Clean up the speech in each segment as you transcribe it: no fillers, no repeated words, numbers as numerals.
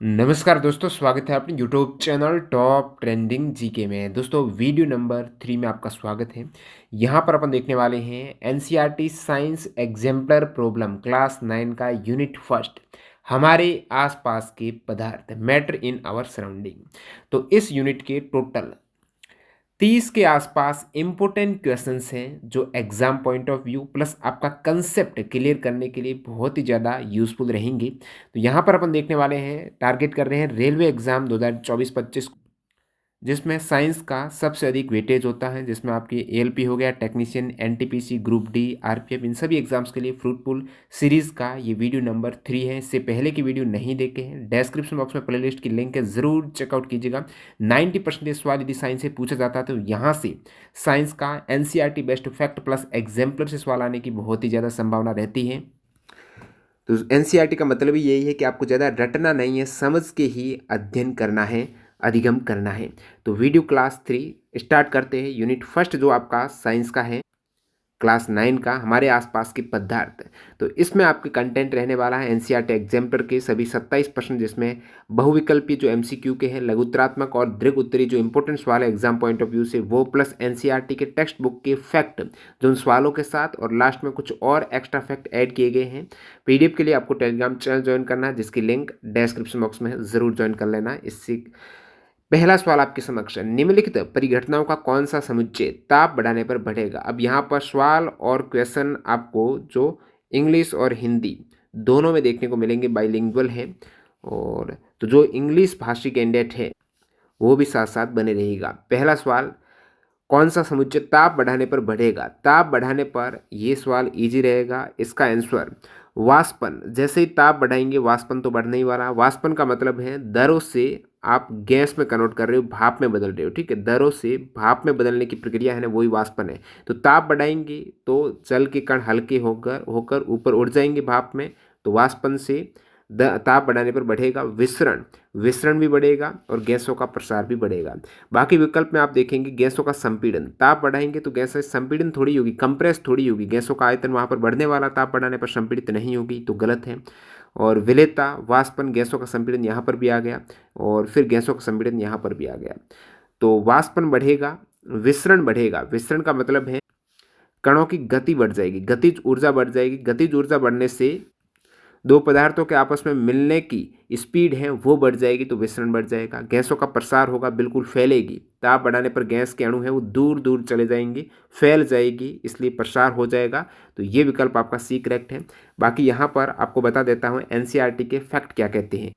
नमस्कार दोस्तों, स्वागत है अपने YouTube channel top trending GK में। दोस्तों वीडियो नंबर 3 में आपका स्वागत है। यहाँ पर अपन देखने वाले हैं NCERT science exemplar problem class 9 का यूनिट फर्स्ट, हमारे आसपास के पदार्थ, मैटर इन आवर सराउंडिंग। तो इस यूनिट के टोटल 30 के आसपास इम्पोर्टेंट क्वेश्चंस हैं जो exam point of view plus आपका कंसेप्ट क्लियर करने के लिए बहुत ही ज़्यादा यूजफुल रहेंगे। तो यहाँ पर अपन देखने वाले हैं, टारगेट कर रहे हैं रेलवे एग्जाम 2024-25, जिसमें साइंस का सबसे अधिक वेटेज होता है, जिसमें आपकी एएलपी हो गया, technician, NTPC, group D, RPF, इन सभी एग्जाम्स के लिए फ्रूटफुल सीरीज का ये वीडियो नंबर 3 है। इससे पहले की वीडियो नहीं देखे हैं, डिस्क्रिप्शन बॉक्स में प्लेलिस्ट की लिंक है, ज़रूर चेकआउट कीजिएगा। 90% सवाल यदि साइंस से पूछा जाता है तो यहाँ से साइंस का NCERT best fact plus exemplar से सवाल आने की बहुत ही ज़्यादा संभावना रहती है। तो एनसीईआरटी का मतलब ही यही है कि आपको ज़्यादा रटना नहीं है, समझ के ही अध्ययन करना है, अधिगम करना है। तो वीडियो क्लास 3 स्टार्ट करते हैं। यूनिट फर्स्ट जो आपका साइंस का है, क्लास 9 का, हमारे आसपास के पदार्थ। तो इसमें आपके कंटेंट रहने वाला है एनसीईआरटी एग्जाम्पलर के सभी 27%, जिसमें बहुविकल्पी जो एमसीक्यू के हैं, लघुत्रात्मक और दीर्घ उत्तरी जो इंपॉर्टेंट सवाल है एग्जाम पॉइंट ऑफ व्यू से वो, प्लस एनसीईआरटी के टेक्स्ट बुक के फैक्ट जो उन सवालों के साथ, और लास्ट में कुछ और एक्स्ट्रा फैक्ट ऐड किए गए हैं। पीडीएफ के लिए आपको टेलीग्राम चैनल ज्वाइन करना है, जिसकी लिंक डिस्क्रिप्शन बॉक्स में है, ज़रूर ज्वाइन कर लेना। इससे पहला सवाल आपके समक्ष है, निम्नलिखित परिघटनाओं का कौन सा समुच्चय ताप बढ़ाने पर बढ़ेगा। अब यहाँ पर सवाल और क्वेश्चन आपको जो इंग्लिश और हिंदी दोनों में देखने को मिलेंगे, बाइलिंगुअल है। और तो जो इंग्लिश भाषी कैंडिडेट है वो भी साथ साथ बने रहेगा। पहला सवाल, कौन सा समुच्चय ताप बढ़ाने पर बढ़ेगा। ताप बढ़ाने पर, ये सवाल इजी रहेगा। इसका आंसर वाष्पन। जैसे ही ताप बढ़ाएंगे वाष्पन तो बढ़ने ही वाला। वाष्पन का मतलब है दरों से आप गैस में कन्वर्ट कर रहे हो, भाप में बदल रहे हो, ठीक है। दरों से भाप में बदलने की प्रक्रिया है ना, वही वाष्पन है। तो ताप बढ़ाएंगे तो जल के कण हल्के होकर होकर ऊपर उड़ जाएंगे भाप में, तो वाष्पन से ताप बढ़ाने पर बढ़ेगा विसरण। विसरण भी बढ़ेगा और गैसों का प्रसार भी बढ़ेगा। बाकी विकल्प में आप देखेंगे गैसों का संपीड़न। ताप बढ़ाएंगे तो गैस संपीड़न थोड़ी होगी, कंप्रेस थोड़ी होगी, गैसों का आयतन वहाँ पर बढ़ने वाला, ताप बढ़ाने पर संपीड़ित नहीं होगी, तो गलत है। और विलेयता, वाष्पन, गैसों का संपीड़न यहाँ पर भी आ गया, और फिर गैसों का संपीड़न यहाँ पर भी आ गया। तो वाष्पन बढ़ेगा, विसरण बढ़ेगा। विसरण का मतलब है कणों की गति बढ़ जाएगी, गतिज ऊर्जा बढ़ जाएगी। गतिज ऊर्जा बढ़ने से दो पदार्थों के आपस में मिलने की स्पीड है वो बढ़ जाएगी, तो विसरण बढ़ जाएगा। गैसों का प्रसार होगा, बिल्कुल फैलेगी। ताप बढ़ाने पर गैस के अणु है वो दूर दूर चले जाएंगे, फैल जाएगी, इसलिए प्रसार हो जाएगा। तो ये विकल्प आपका सी करेक्ट है। बाकी यहाँ पर आपको बता देता हूँ एनसीईआरटी के फैक्ट क्या कहते हैं।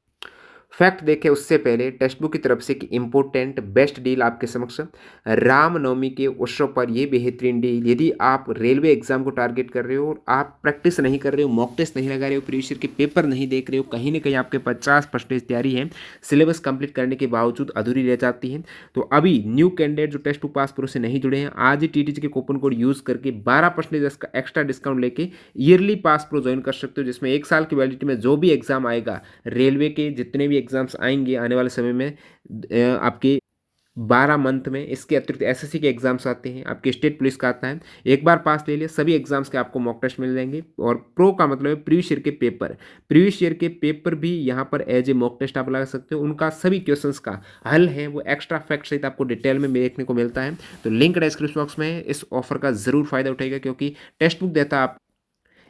फैक्ट देखें उससे पहले टेक्स्ट बुक की तरफ से कि इम्पोर्टेंट बेस्ट डील आपके समक्ष, रामनवमी के उत्सव पर ये बेहतरीन डील। यदि आप रेलवे एग्जाम को टारगेट कर रहे हो और आप प्रैक्टिस नहीं कर रहे हो, मॉक टेस्ट नहीं लगा रहे हो, प्रीवियस ईयर के पेपर नहीं देख रहे हो, कहीं ना कहीं आपके 50% तैयारी है, सिलेबस कंप्लीट करने के बावजूद अधूरी रह जाती है, तो अभी न्यू कैंडिडेट जो टेस्ट बुक पास प्रो से नहीं जुड़े हैं, आज ही टीटीजी के कूपन कोड यूज़ करके 12% का एक्स्ट्रा डिस्काउंट लेके ईयरली पास प्रो ज्वाइन कर सकते हो, जिसमें 1 साल की वैलिडिटी में जो भी एग्जाम आएगा, रेलवे के जितने भी एग्जाम्स आएंगे आने वाले समय में, आपके 12 मंथ में, इसके अतिरिक्त एसएससी के एग्जाम्स आते हैं, आपके स्टेट पुलिस का आता है, एक बार पास ले लिया सभी एग्जाम्स के आपको मॉक टेस्ट मिल जाएंगे। और प्रो का मतलब है प्रीवियस ईयर के पेपर, प्रीवियस ईयर के पेपर भी यहाँ पर एज ए मॉक टेस्ट आप लगा सकते हो। उनका सभी क्वेश्चंस का हल है वो एक्स्ट्रा फैक्ट सहित आपको डिटेल में देखने को मिलता है। तो लिंक डिस्क्रिप्शन बॉक्स में है, इस ऑफर का जरूर फायदा उठाएगा, क्योंकि टेक्स्ट बुक देता है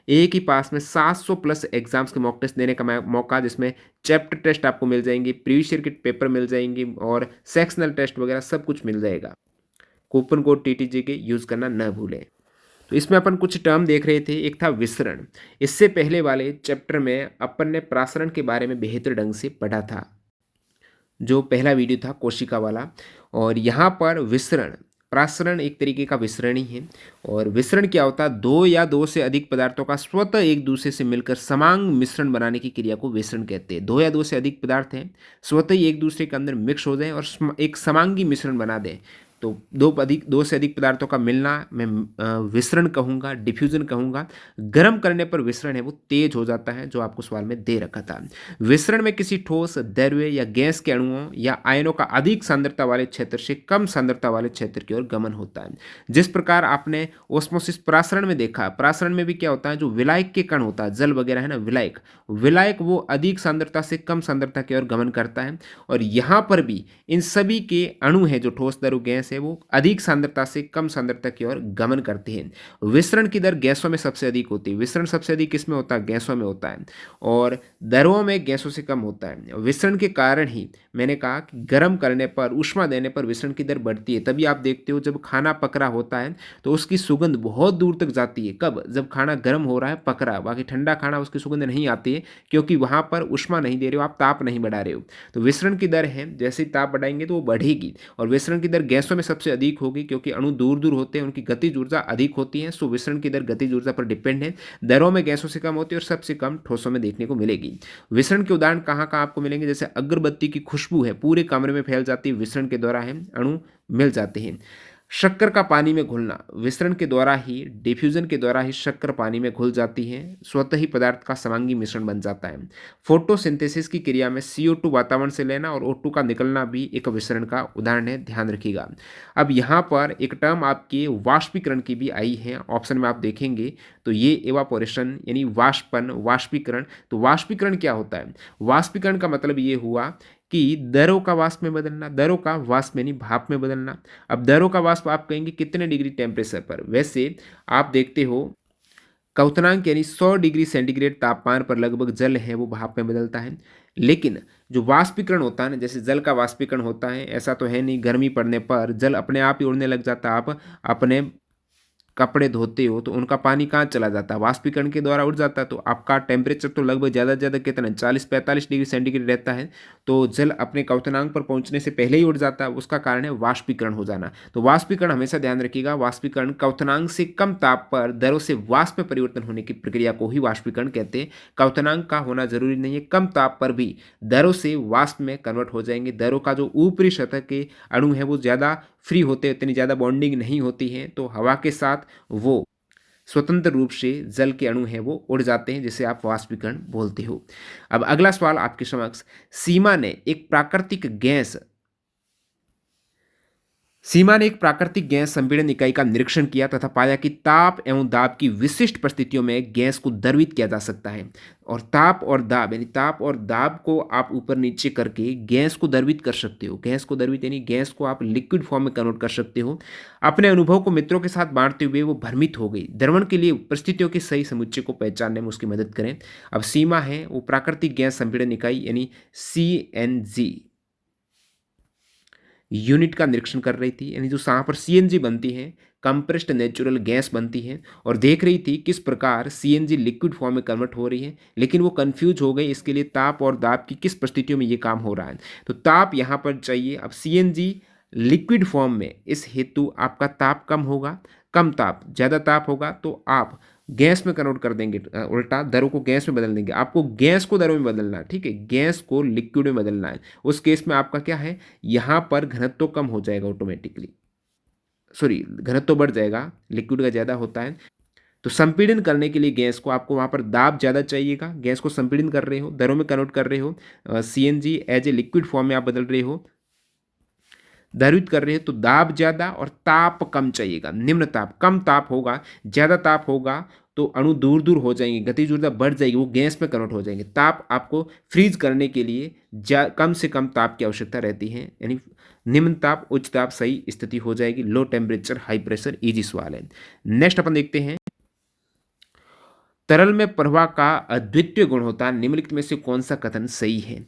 एक ही पास में 700 प्लस एग्जाम्स के मॉक टेस्ट देने का मौका, जिसमें चैप्टर टेस्ट आपको मिल जाएंगे, प्रीवियस ईयर के पेपर मिल जाएंगे और सेक्शनल टेस्ट वगैरह सब कुछ मिल जाएगा। कूपन कोड टीटीजी के यूज़ करना न भूलें। तो इसमें अपन कुछ टर्म देख रहे थे, एक था विसरण। इससे पहले वाले चैप्टर में अपन ने प्रासरण के बारे में बेहतर ढंग से पढ़ा था, जो पहला वीडियो था कोशिका वाला। और यहाँ पर विसरण, प्रासरण एक तरीके का विसरण ही है। और विसरण क्या होता है, दो या दो से अधिक पदार्थों का स्वतः एक दूसरे से मिलकर समांग मिश्रण बनाने की क्रिया को विसरण कहते हैं। दो या दो से अधिक पदार्थ हैं, स्वतः ही एक दूसरे के अंदर मिक्स हो जाएं और एक समांगी मिश्रण बना दें, तो दो से अधिक पदार्थों का मिलना मैं विसरण कहूँगा, डिफ्यूजन कहूँगा। गर्म करने पर विसरण है वो तेज हो जाता है, जो आपको सवाल में दे रखा था। विसरण में किसी ठोस, द्रव्य या गैस के अणुओं या आयनों का अधिक सांद्रता वाले क्षेत्र से कम सांद्रता वाले क्षेत्र की ओर गमन होता है। जिस प्रकार आपने ओस्मोसिस प्रासरण में देखा, प्रासरण में भी क्या होता है, जो विलायक के कण होता है, जल वगैरह है ना, विलायक विलायक वो अधिक सांद्रता से कम सांद्रता की ओर गमन करता है। और यहाँ पर भी इन सभी के अणु हैं, जो ठोस, द्रव, गैस है, वो अधिक सांद्रता से कम सांद्रता की ओर गमन करते हैं। विसरण की दर गैसों में सबसे अधिक होती है। विसरण सबसे अधिक किसमें होता है? गैसों में होता है। और द्रवों में गैसों से कम होता है। विसरण के कारण ही मैंने कहा कि गर्म करने पर, ऊष्मा देने पर विसरण की दर बढ़ती है। तभी आप देखते हो जब खाना पक रहा होता है तो उसकी सुगंध बहुत दूर तक जाती है। कब? जब खाना गर्म हो रहा है, पक रहा है। बाकी ठंडा खाना उसकी सुगंध नहीं आती है, क्योंकि वहां पर ऊष्मा नहीं दे रहे हो, आप ताप नहीं बढ़ा रहे हो। तो विसरण की दर है, जैसे ही ताप बढ़ाएंगे तो वो बढ़ेगी। और विसरण की दर गैसों में सबसे अधिक होगी, क्योंकि अणु दूर दूर होते हैं, उनकी गतिज ऊर्जा अधिक होती है। सो विसरण की दर गतिज ऊर्जा पर डिपेंड है। दरों में गैसों से कम होती है और सबसे कम ठोसों में देखने को मिलेगी। विसरण के उदाहरण कहाँ कहाँ आपको मिलेंगे? जैसे अगरबत्ती की खुशबू है, पूरे कमरे में फैल जाती है, विसरण के द्वारा है, अणु मिल जाते हैं। शक्कर का पानी में घुलना, विसरण के द्वारा ही, डिफ्यूजन के द्वारा ही शक्कर पानी में घुल जाती है, स्वतः ही पदार्थ का समांगी मिश्रण बन जाता है। फोटोसिंथेसिस की क्रिया में CO2 वातावरण से लेना और O2 का निकलना भी एक विसरण का उदाहरण है, ध्यान रखिएगा। अब यहाँ पर एक टर्म आपके वाष्पीकरण की भी आई है, ऑप्शन में आप देखेंगे तो ये एवापोरेशन यानी वाष्पन, वाष्पीकरण। तो वाष्पीकरण क्या होता है? वाष्पीकरण का मतलब ये हुआ कि दरों का वाष्प में बदलना, दरों का वाष्प यानी भाप में बदलना। अब दरों का वाष्प आप कहेंगे कितने डिग्री टेम्परेचर पर? वैसे आप देखते हो क्वथनांक यानी 100 डिग्री सेंटीग्रेड तापमान पर लगभग जल है वो भाप में बदलता है। लेकिन जो वाष्पीकरण होता है ना, जैसे जल का वाष्पीकरण होता है, ऐसा तो है नहीं गर्मी पड़ने पर जल अपने आप ही उड़ने लग जाता है। आप अपने कपड़े धोते हो तो उनका पानी कहाँ चला जाता है? वाष्पीकरण के द्वारा उड़ जाता है। तो आपका टेम्परेचर तो लगभग ज़्यादा से ज़्यादा कितना, 40-45 डिग्री सेंटीग्रेड रहता है। तो जल अपने क्वथनांक पर पहुंचने से पहले ही उड़ जाता है, उसका कारण है वाष्पीकरण हो जाना। तो वाष्पीकरण हमेशा ध्यान रखिएगा, वाष्पीकरण क्वथनांक से कम ताप पर दरों से वाष्प में परिवर्तन होने की प्रक्रिया को ही वाष्पीकरण कहते हैं। क्वथनांक का होना जरूरी नहीं है, कम ताप पर भी दरों से वाष्प में कन्वर्ट हो जाएंगे। दरों का जो ऊपरी सतह के अणु है वो ज़्यादा फ्री होते हैं, इतनी ज़्यादा बॉन्डिंग नहीं होती है, तो हवा के साथ वो स्वतंत्र रूप से जल के अणु हैं वो उड़ जाते हैं, जिसे आप वाष्पीकरण बोलते हो। अब अगला सवाल आपके समक्ष, सीमा ने एक प्राकृतिक गैस सीमा ने एक प्राकृतिक गैस संपीड़न इकाई का निरीक्षण किया तथा पाया कि ताप एवं दाब की विशिष्ट परिस्थितियों में गैस को द्रवित किया जा सकता है। और ताप और दाब यानी ताप और दाब को आप ऊपर नीचे करके गैस को द्रवित कर सकते हो। गैस को द्रवित यानी गैस को आप लिक्विड फॉर्म में कन्वर्ट कर सकते हो। अपने अनुभव को मित्रों के साथ बांटते हुए वो भ्रमित हो गई। द्रवण के लिए परिस्थितियों के सही समुच्चय को पहचानने में उसकी मदद करें। अब सीमा है वो प्राकृतिक गैस संपीड़न इकाई यानी CNG यूनिट का निरीक्षण कर रही थी, यानी जो यहाँ पर CNG बनती है, कंप्रेस्ड नेचुरल गैस बनती है, और देख रही थी किस प्रकार CNG लिक्विड फॉर्म में कन्वर्ट हो रही है। लेकिन वो कंफ्यूज हो गई इसके लिए ताप और दाब की किस परिस्थितियों में ये काम हो रहा है। तो ताप यहाँ पर चाहिए। अब CNG लिक्विड फॉर्म में, इस हेतु आपका ताप कम होगा। कम ताप, ज़्यादा ताप होगा तो आप गैस में कन्वर्ट कर देंगे, उल्टा दरों को गैस में बदल देंगे। आपको गैस को दरों में बदलना है, ठीक है, गैस को लिक्विड में बदलना है। उस केस में आपका क्या है, यहाँ पर घनत्व तो कम हो जाएगा ऑटोमेटिकली, सॉरी घनत्व तो बढ़ जाएगा, लिक्विड का ज़्यादा होता है। तो संपीड़न करने के लिए गैस को, आपको वहाँ पर दाब ज़्यादा चाहिएगा, गैस को संपीड़न कर रहे हो, दरों में कन्वर्ट कर रहे हो, CNG as a liquid form में आप बदल रहे हो, द्रवित कर रहे हैं, तो दाब ज़्यादा और ताप कम चाहिएगा। निम्न ताप, कम ताप होगा, ज़्यादा ताप होगा तो अणु दूर दूर हो जाएंगे, गतिज ऊर्जा बढ़ जाएगी, वो गैस में कन्वर्ट हो जाएंगे। ताप आपको फ्रीज करने के लिए कम से कम ताप की आवश्यकता रहती है, यानी निम्न ताप उच्च ताप सही स्थिति हो जाएगी। Low temperature high pressure, easy सवाल है। नेक्स्ट अपन देखते हैं, तरल में प्रवाह का अद्वितीय गुण होता है, निम्नलिखित में से कौन सा कथन सही है?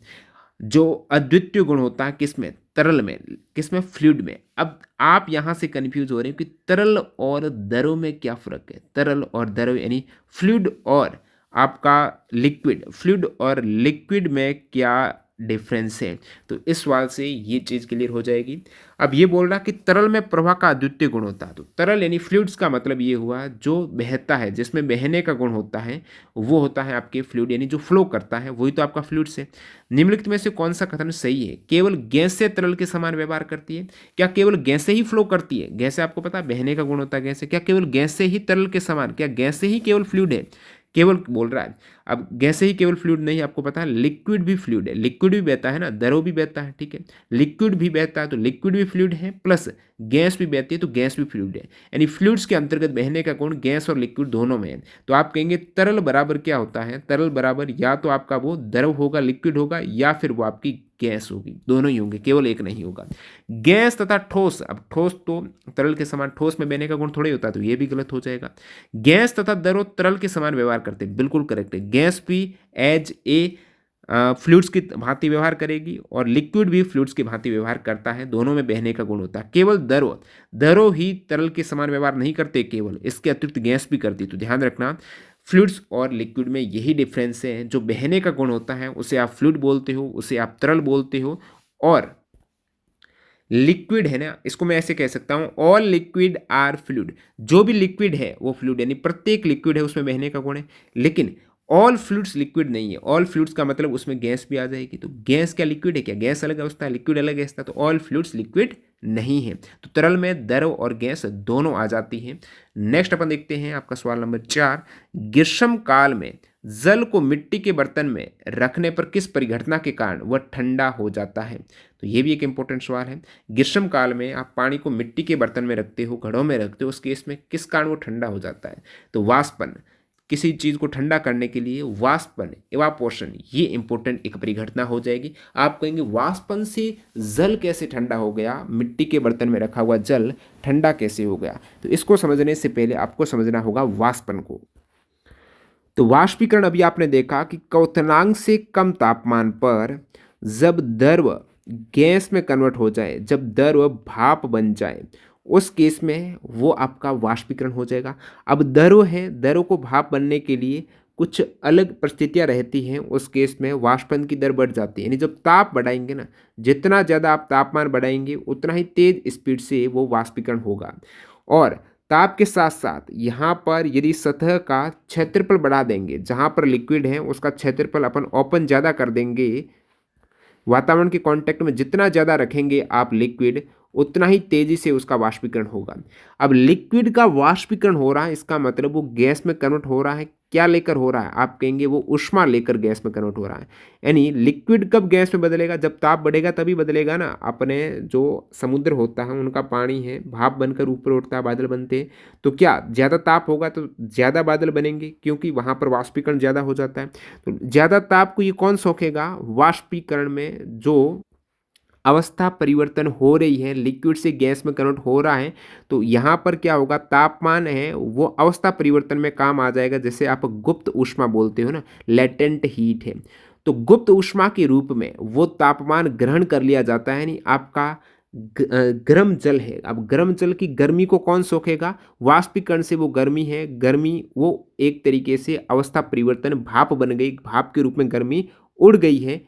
जो अद्वितीय गुण होता है किसमें? तरल में। किसमें? फ्लूइड में। अब आप यहां से कंफ्यूज हो रहे हो कि तरल और द्रव में क्या फर्क है। तरल और द्रव यानी फ्लूइड और आपका लिक्विड, फ्लूइड और लिक्विड में क्या डिफरेंस है। तो इस सवाल से ये चीज़ क्लियर हो जाएगी। अब ये बोल रहा कि तरल में प्रवाह का अद्वितीय गुण होता है, तो तरल यानी फ्लूइड्स का मतलब ये हुआ जो बहता है, जिसमें बहने का गुण होता है, वो होता है आपके फ्लूइड, यानी जो फ्लो करता है वही तो आपका फ्लूइड्स है। निम्नलिखित में से कौन सा कथन सही है? केवल गैस से तरल के समान व्यवहार करती है। क्या केवल गैस से ही फ्लो करती है? गैस से आपको पता है बहने का गुण होता है गैस से। क्या केवल गैस से ही तरल के समान? क्या गैस से ही केवल फ्लूइड है? केवल बोल रहा है। अब गैस से ही केवल फ्लूइड नहीं, आपको पता है लिक्विड भी फ्लूइड है, लिक्विड भी बहता है ना, द्रव भी बहता है, ठीक है। लिक्विड भी बहता है तो लिक्विड भी फ्लूइड है, प्लस गैस भी बहती है तो गैस भी फ्लूइड है। यानी फ्लूइड्स के अंतर्गत बहने का गुण गैस और लिक्विड दोनों में है। तो आप कहेंगे तरल बराबर क्या होता है? तरल बराबर या तो आपका वो द्रव होगा, लिक्विड होगा, या फिर वो आपकी गैस होगी, दोनों ही होंगे, केवल एक नहीं होगा। गैस तथा ठोस, अब ठोस तो तरल के समान, ठोस में बहने का गुण थोड़ा ही होता है, तो ये भी गलत हो जाएगा। गैस तथा द्रव तरल के समान व्यवहार करते हैं, बिल्कुल करेक्ट है। गैस भी एज ए फ्लूइड्स की भांति व्यवहार करेगी और लिक्विड भी फ्लूइड्स की भांति व्यवहार करता है, दोनों में बहने का गुण होता है। केवल द्रव, द्रव ही तरल के समान व्यवहार नहीं करते, केवल इसके अतिरिक्त गैस भी करती। तो ध्यान रखना, फ्लूइड्स और लिक्विड में यही डिफरेंस है। जो बहने का गुण होता है उसे आप फ्लूइड बोलते हो, उसे आप तरल बोलते हो। और लिक्विड है ना, इसको मैं ऐसे कह सकता हूं, ऑल लिक्विड आर फ्लूइड। जो भी लिक्विड है वो फ्लूइड, यानी प्रत्येक लिक्विड है उसमें बहने का गुण है। लेकिन ऑल फ्लूइड्स लिक्विड नहीं है। ऑल फ्लूइड्स का मतलब उसमें गैस भी आ जाएगी। तो गैस क्या लिक्विड है? क्या गैस अलग अवस्था है, लिक्विड अलग अवस्था? तो ऑल फ्लूइड्स लिक्विड नहीं है। तो तरल में द्रव और गैस दोनों आ जाती हैं। नेक्स्ट अपन देखते हैं आपका सवाल नंबर 4। ग्रीष्म काल में जल को मिट्टी के बर्तन में रखने पर किस परिघटना के कारण वह ठंडा हो जाता है? तो ये भी एक इंपॉर्टेंट सवाल है। ग्रीष्म काल में आप पानी को मिट्टी के बर्तन में रखते हो, घड़ों में रखते हो, उस केस में किस कारण वो ठंडा हो जाता है? तो वाष्पन, किसी चीज़ को ठंडा करने के लिए वाष्पन, इवापोरेशन, ये इंपॉर्टेंट एक परिघटना हो जाएगी। आप कहेंगे वाष्पन से जल कैसे ठंडा हो गया? मिट्टी के बर्तन में रखा हुआ जल ठंडा कैसे हो गया? तो इसको समझने से पहले आपको समझना होगा वाष्पन को। तो वाष्पीकरण अभी आपने देखा कि क्वथनांक से कम तापमान पर जब द्रव गैस में कन्वर्ट हो जाए, जब द्रव भाप बन जाए, उस केस में वो आपका वाष्पीकरण हो जाएगा। अब द्रव है, द्रव को भाप बनने के लिए कुछ अलग परिस्थितियां रहती हैं, उस केस में वाष्पन की दर बढ़ जाती है। यानी जब ताप बढ़ाएंगे ना, जितना ज़्यादा आप तापमान बढ़ाएंगे उतना ही तेज स्पीड से वो वाष्पीकरण होगा। और ताप के साथ साथ यहाँ पर यदि सतह का क्षेत्रफल बढ़ा देंगे, जहाँ पर लिक्विड है उसका क्षेत्रफल अपन ओपन ज़्यादा कर देंगे, वातावरण के कांटेक्ट में जितना ज़्यादा रखेंगे आप लिक्विड, उतना ही तेज़ी से उसका वाष्पीकरण होगा। अब लिक्विड का वाष्पीकरण हो रहा है, इसका मतलब वो गैस में कन्वर्ट हो रहा है। क्या लेकर हो रहा है? आप कहेंगे वो ऊष्मा लेकर गैस में कन्वर्ट हो रहा है। यानी लिक्विड कब गैस में बदलेगा? जब ताप बढ़ेगा तभी बदलेगा ना। अपने जो समुद्र होता है उनका पानी है, भाप बनकर ऊपर उठता है, बादल बनते हैं। तो क्या ज़्यादा ताप होगा तो ज़्यादा बादल बनेंगे, क्योंकि वहाँ पर वाष्पीकरण ज़्यादा हो जाता है। तो ज़्यादा ताप को ये कौन सोखेगा? वाष्पीकरण में जो अवस्था परिवर्तन हो रही है, लिक्विड से गैस में कन्वर्ट हो रहा है, तो यहाँ पर क्या होगा? तापमान है वो अवस्था परिवर्तन में काम आ जाएगा। जैसे आप गुप्त ऊष्मा बोलते हो ना, लेटेंट हीट है, तो गुप्त ऊष्मा के रूप में वो तापमान ग्रहण कर लिया जाता है। यानी आपका गर्म जल है, अब गर्म जल की गर्मी को कौन सोखेगा? वाष्पीकरण से वो गर्मी है, गर्मी वो एक तरीके से अवस्था परिवर्तन, भाप बन गई, भाप के रूप में गर्मी उड़ गई है।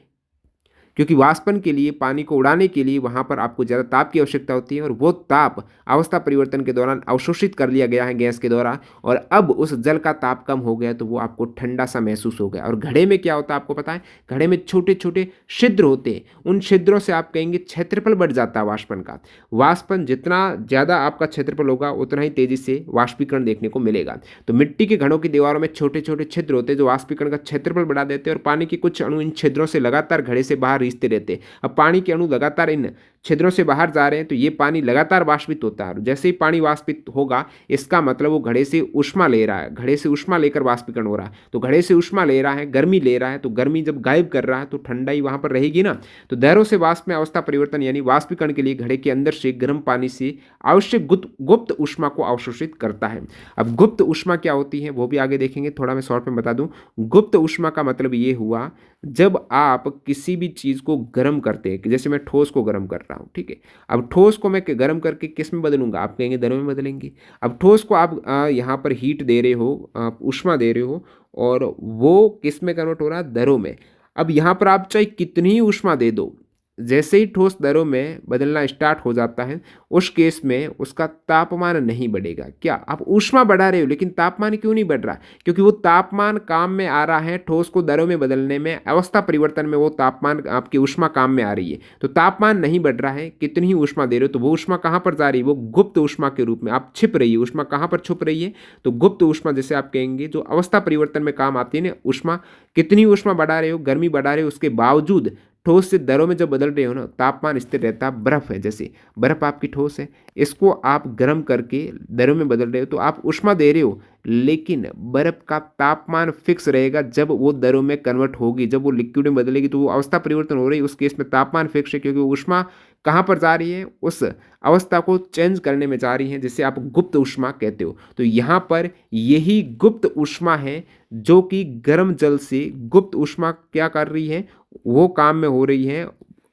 क्योंकि वाष्पन के लिए, पानी को उड़ाने के लिए वहाँ पर आपको ज़्यादा ताप की आवश्यकता होती है, और वो ताप अवस्था परिवर्तन के दौरान अवशोषित कर लिया गया है गैस के द्वारा, और अब उस जल का ताप कम हो गया तो वो आपको ठंडा सा महसूस हो गया। और घड़े में क्या होता है आपको पता है? घड़े में छोटे छोटे छिद्र होते हैं, उन छिद्रों से आप कहेंगे क्षेत्रफल बढ़ जाता है वाष्पन का। वाष्पन जितना ज़्यादा आपका क्षेत्रफल होगा उतना ही तेज़ी से वाष्पीकरण देखने को मिलेगा। तो मिट्टी के घड़ों की दीवारों में छोटे छोटे छिद्र होते हैं जो वाष्पीकरण का क्षेत्रफल बढ़ा देते हैं, और पानी के कुछ अणु इन छिद्रों से लगातार घड़े से बाहर रिसते रहते हैं। अब पानी के अणु लगातार इन छिद्रों से बाहर जा रहे हैं तो ये पानी लगातार वाष्पित होता है। जैसे ही पानी वाष्पित होगा, इसका मतलब वो घड़े से ऊष्मा ले रहा है, घड़े से ऊष्मा लेकर वाष्पीकरण हो रहा है। तो घड़े से ऊष्मा ले रहा है, गर्मी ले रहा है, तो गर्मी जब गायब कर रहा है तो ठंडाई वहां पर रहेगी ना। तो दारों से वाष्प में अवस्था परिवर्तन यानी वाष्पीकरण के लिए घड़े के अंदर से गर्म पानी से आवश्यक गुप्त ऊष्मा को अवशोषित करता है। अब गुप्त ऊष्मा क्या होती है वो भी आगे देखेंगे, थोड़ा मैं शॉर्ट में बता दूं। गुप्त ऊष्मा का मतलब ये हुआ जब आप किसी भी चीज़ को गर्म करते हैं, जैसे मैं ठोस को गर्म कर रहा हूँ, ठीक है। अब ठोस को मैं गर्म करके किस में बदलूंगा? आप कहेंगे द्रव में बदलेंगे। अब ठोस को आप यहाँ पर हीट दे रहे हो, आप ऊष्मा दे रहे हो, और वो किस में कन्वर्ट हो रहा है? द्रव में। अब यहाँ पर आप चाहे कितनी ही ऊष्मा दे दो, जैसे ही ठोस दरों में बदलना स्टार्ट हो जाता है, उस केस में उसका तापमान नहीं बढ़ेगा। क्या आप ऊष्मा बढ़ा रहे हो लेकिन तापमान क्यों नहीं बढ़ रहा? क्योंकि वो तापमान काम में आ रहा है ठोस को दरों में बदलने में, अवस्था परिवर्तन में वो तापमान आपकी ऊष्मा काम में आ रही है। तो तापमान नहीं बढ़ रहा है, कितनी ही ऊष्मा दे रहे हो, तो वो ऊष्मा कहाँ पर जा रही है? वो गुप्त ऊष्मा के रूप में आप छिप रही है। ऊष्मा कहाँ पर छुप रही है? तो गुप्त ऊष्मा, जैसे आप कहेंगे जो अवस्था परिवर्तन में काम आती है ना ऊष्मा, कितनी ऊष्मा बढ़ा रहे हो, गर्मी बढ़ा रहे हो, उसके बावजूद ठोस से दरों में जब बदल रहे हो ना, तापमान स्थिर रहता है। बर्फ है, जैसे बर्फ आपकी ठोस है, इसको आप गर्म करके दरों में बदल रहे हो तो आप ऊष्मा दे रहे हो, लेकिन बर्फ का तापमान फिक्स रहेगा। जब वो दरों में कन्वर्ट होगी, जब वो लिक्विड में बदलेगी, तो वो अवस्था परिवर्तन हो रही है, उस केस में तापमान फिक्स है, क्योंकि ऊष्मा कहाँ पर जा रही है? उस अवस्था को चेंज करने में जा रही है, जिसे आप गुप्त ऊष्मा कहते हो। तो यहाँ पर यही गुप्त ऊष्मा है जो कि गर्म जल से गुप्त ऊष्मा क्या कर रही है? वो काम में हो रही है,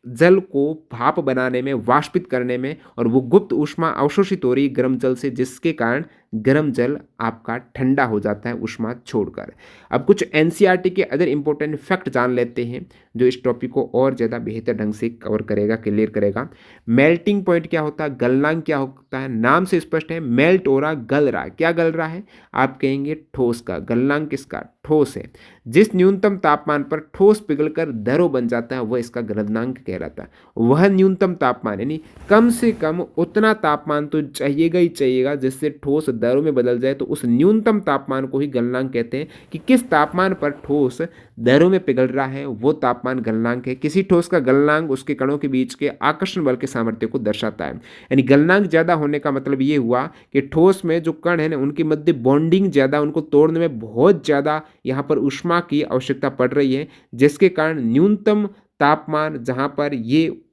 जल को भाप बनाने में, वाष्पित करने में, और वो गुप्त ऊष्मा अवशोषित हो रही है गर्म जल से, जिसके कारण गर्म जल आपका ठंडा हो जाता है ऊष्मा छोड़कर। अब कुछ एनसीईआरटी के अदर इंपॉर्टेंट फैक्ट जान लेते हैं जो इस टॉपिक को और ज़्यादा बेहतर ढंग से कवर करेगा, क्लियर करेगा। मेल्टिंग पॉइंट क्या होता है, गलनांक क्या होता है? नाम से स्पष्ट है, मेल्ट हो रहा, गल रहा है। क्या गल रहा है? आप कहेंगे ठोस का। गलनांक किसका? ठोस है। जिस न्यूनतम तापमान पर ठोस पिघलकर द्रव बन जाता है वह इसका गलनांक कहलाता है। वह न्यूनतम तापमान, यानी कम से कम उतना तापमान तो चाहिएगा ही चाहिएगा जिससे ठोस द्रव में बदल जाए, तो उस न्यूनतम तापमान को ही गलनांक कहते हैं। कि किस तापमान पर ठोस द्रव में पिघल रहा है वो तापमान गलनांक है। किसी ठोस का गलनांक उसके कणों के बीच के आकर्षण बल के सामर्थ्य को दर्शाता है। यानी गलनांक ज़्यादा होने का मतलब ये हुआ कि ठोस में जो कण है ना, उनके मध्य बॉन्डिंग ज़्यादा, उनको तोड़ने में बहुत ज़्यादा यहाँ पर ऊष्मा की आवश्यकता पड़ रही है, जिसके कारण न्यूनतम तापमान जहाँ पर ये